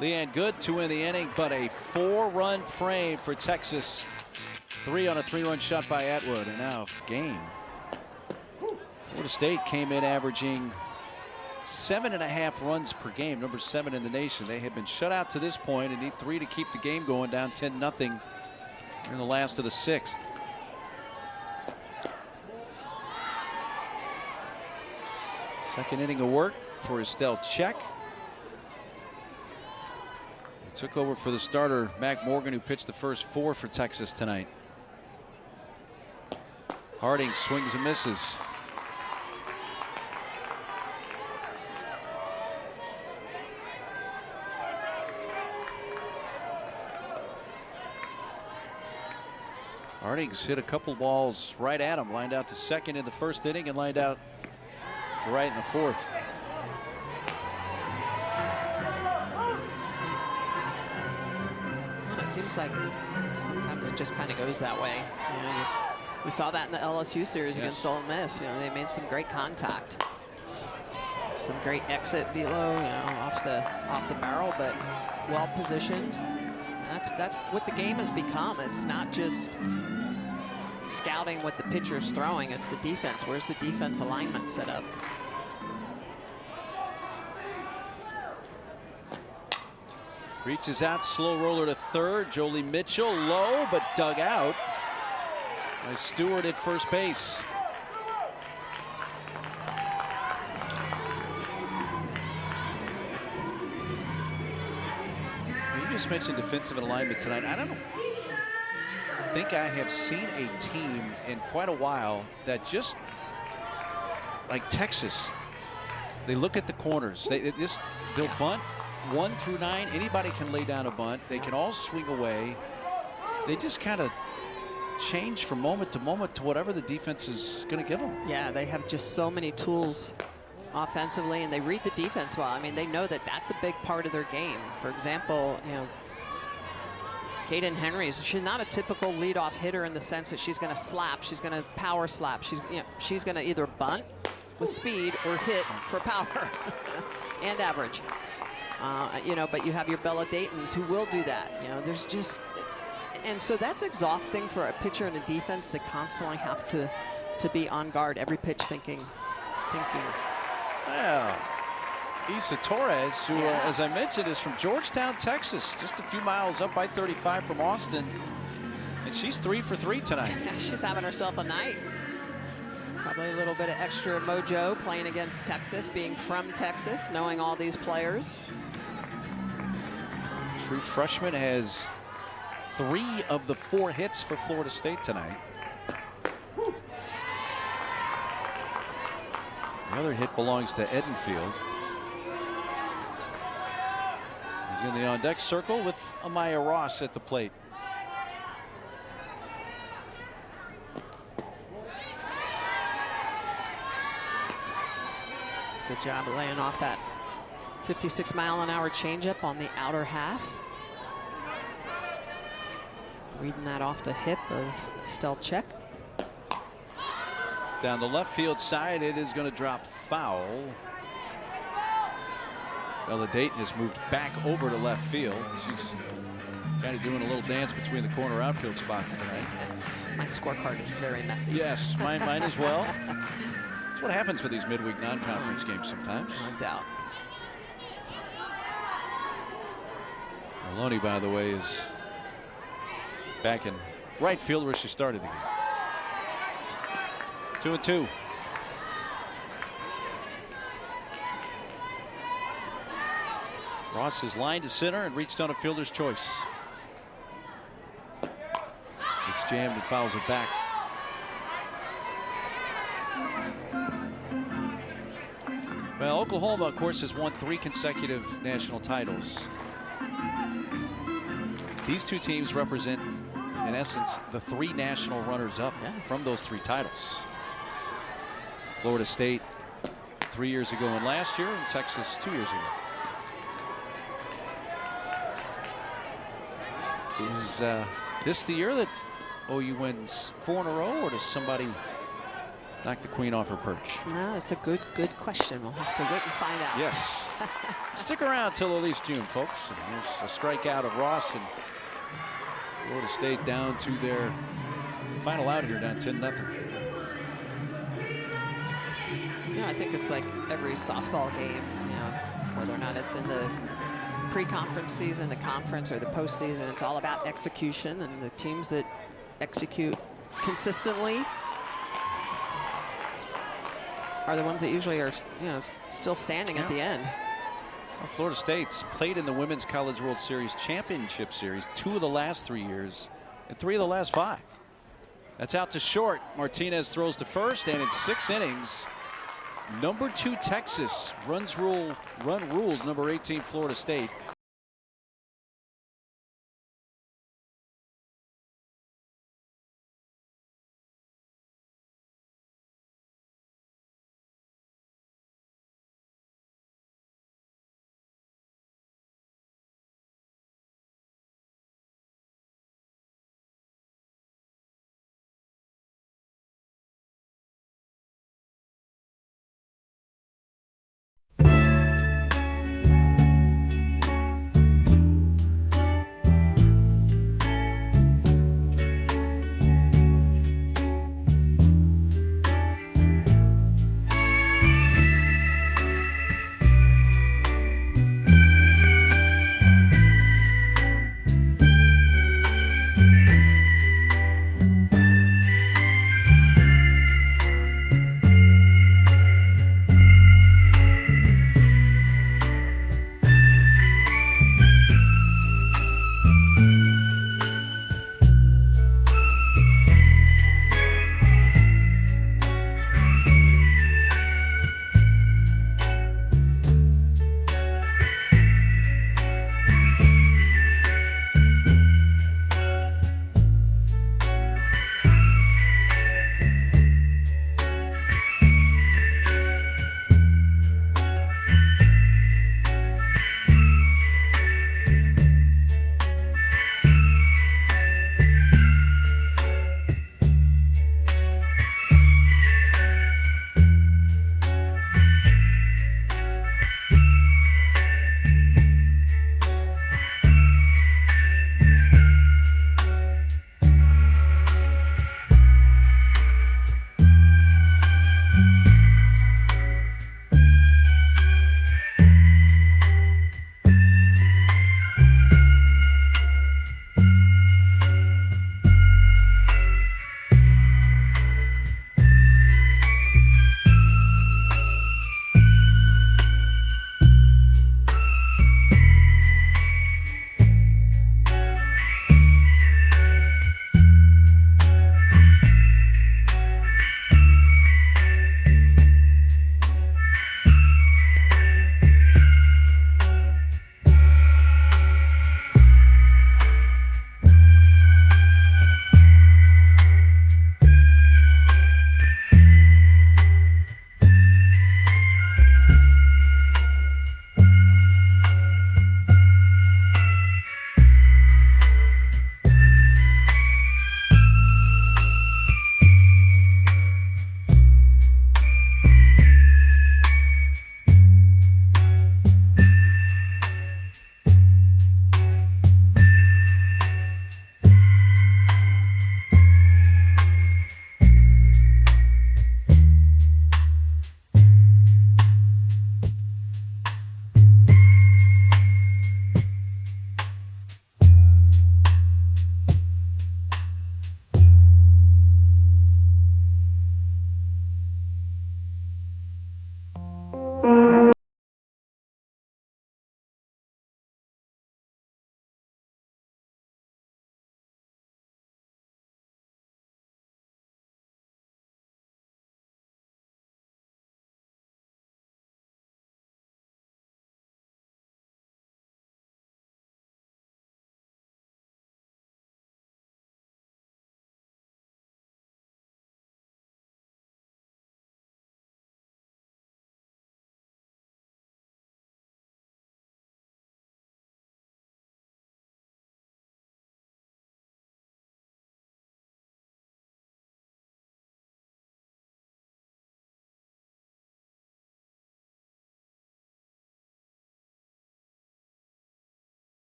Speaker 2: Leanne Good to win the inning, but a 4-run frame for Texas. 3 on a 3-run shot by Atwood, and now game. Florida State came in averaging 7.5 runs per game, number 7 in the nation. They have been shut out to this point and need 3 to keep the game going, down 10-0 in the last of the 6th. Second inning of work for Estelle Check. He took over for the starter, Mac Morgan, who pitched the first 4 for Texas tonight. Harding swings and misses. Harding's hit a couple balls right at him, lined out to second in the first inning and lined out to right in the 4th.
Speaker 1: Well, it seems like sometimes it just kind of goes that way. You know, we saw that in the LSU series against Ole Miss. You know, they made some great contact, some great exit below, you know, off the barrel, but well positioned. That's what the game has become. It's not just scouting what the pitcher's throwing, it's the defense. Where's the defense alignment set up?
Speaker 2: Reaches out, slow roller to third. Jolie Mitchell low, but dug out by Stewart at first base. just mentioned defensive alignment tonight. I don't think I have seen a team in quite a while that just like Texas. They look at the corners. They'll bunt 1 through 9. Anybody can lay down a bunt. They can all swing away. They just kind of change from moment to moment to whatever the defense is going to give them.
Speaker 1: Yeah, they have just so many tools offensively, and they read the defense well. I mean, they know that that's a big part of their game. For example, Kaden Henry's, she's not a typical leadoff hitter in the sense that she's going to slap, she's going to power slap. She's going to either bunt with speed or hit for power and average. But you have your Bella Daytons who will do that. There's just, and so that's exhausting for a pitcher and a defense to constantly have to be on guard every pitch, thinking.
Speaker 2: Well, Isa Torres, who, as I mentioned, is from Georgetown, Texas, just a few miles up I-35 from Austin, and she's 3 for 3 tonight.
Speaker 1: Yeah, she's having herself a night. Probably a little bit of extra mojo playing against Texas, being from Texas, knowing all these players.
Speaker 2: True freshman has 3 of the 4 hits for Florida State tonight. The other hit belongs to Edenfield. He's in the on-deck circle with Amaya Ross at the plate.
Speaker 1: Good job of laying off that 56-mile-an-hour changeup on the outer half. Reading that off the hip of Stelcheck.
Speaker 2: Down the left field side, it is going to drop foul. Bella Dayton has moved back over to left field. She's kind of doing a little dance between the corner outfield spots tonight.
Speaker 1: My scorecard is very messy.
Speaker 2: Yes, mine as well. That's what happens with these midweek non-conference games sometimes.
Speaker 1: No doubt.
Speaker 2: Maloney, by the way, is back in right field where she started the game. 2-2. Ross is lined to center and reached on a fielder's choice. It's jammed and fouls it back. Well, Oklahoma, of course, has won 3 consecutive national titles. These two teams represent, in essence, the 3 national runners-up from those 3 titles. Florida State 3 years ago and last year, and Texas 2 years ago. Is this the year that OU wins 4 in a row, or does somebody knock the queen off her perch?
Speaker 1: No, it's a good question. We'll have to wait and find out.
Speaker 2: Yes. Stick around till at least June, folks. And there's a strikeout of Ross, and Florida State down to their final out here, down 10-0.
Speaker 1: I think it's like every softball game, whether or not it's in the pre-conference season, the conference, or the postseason, it's all about execution, and the teams that execute consistently are the ones that usually are, still standing at the end.
Speaker 2: Well, Florida State's played in the Women's College World Series Championship Series 2 of the last 3 years and 3 of the last 5. That's out to short. Martinez throws to first, and in 6 innings, number 2 Texas run rules number 18 Florida State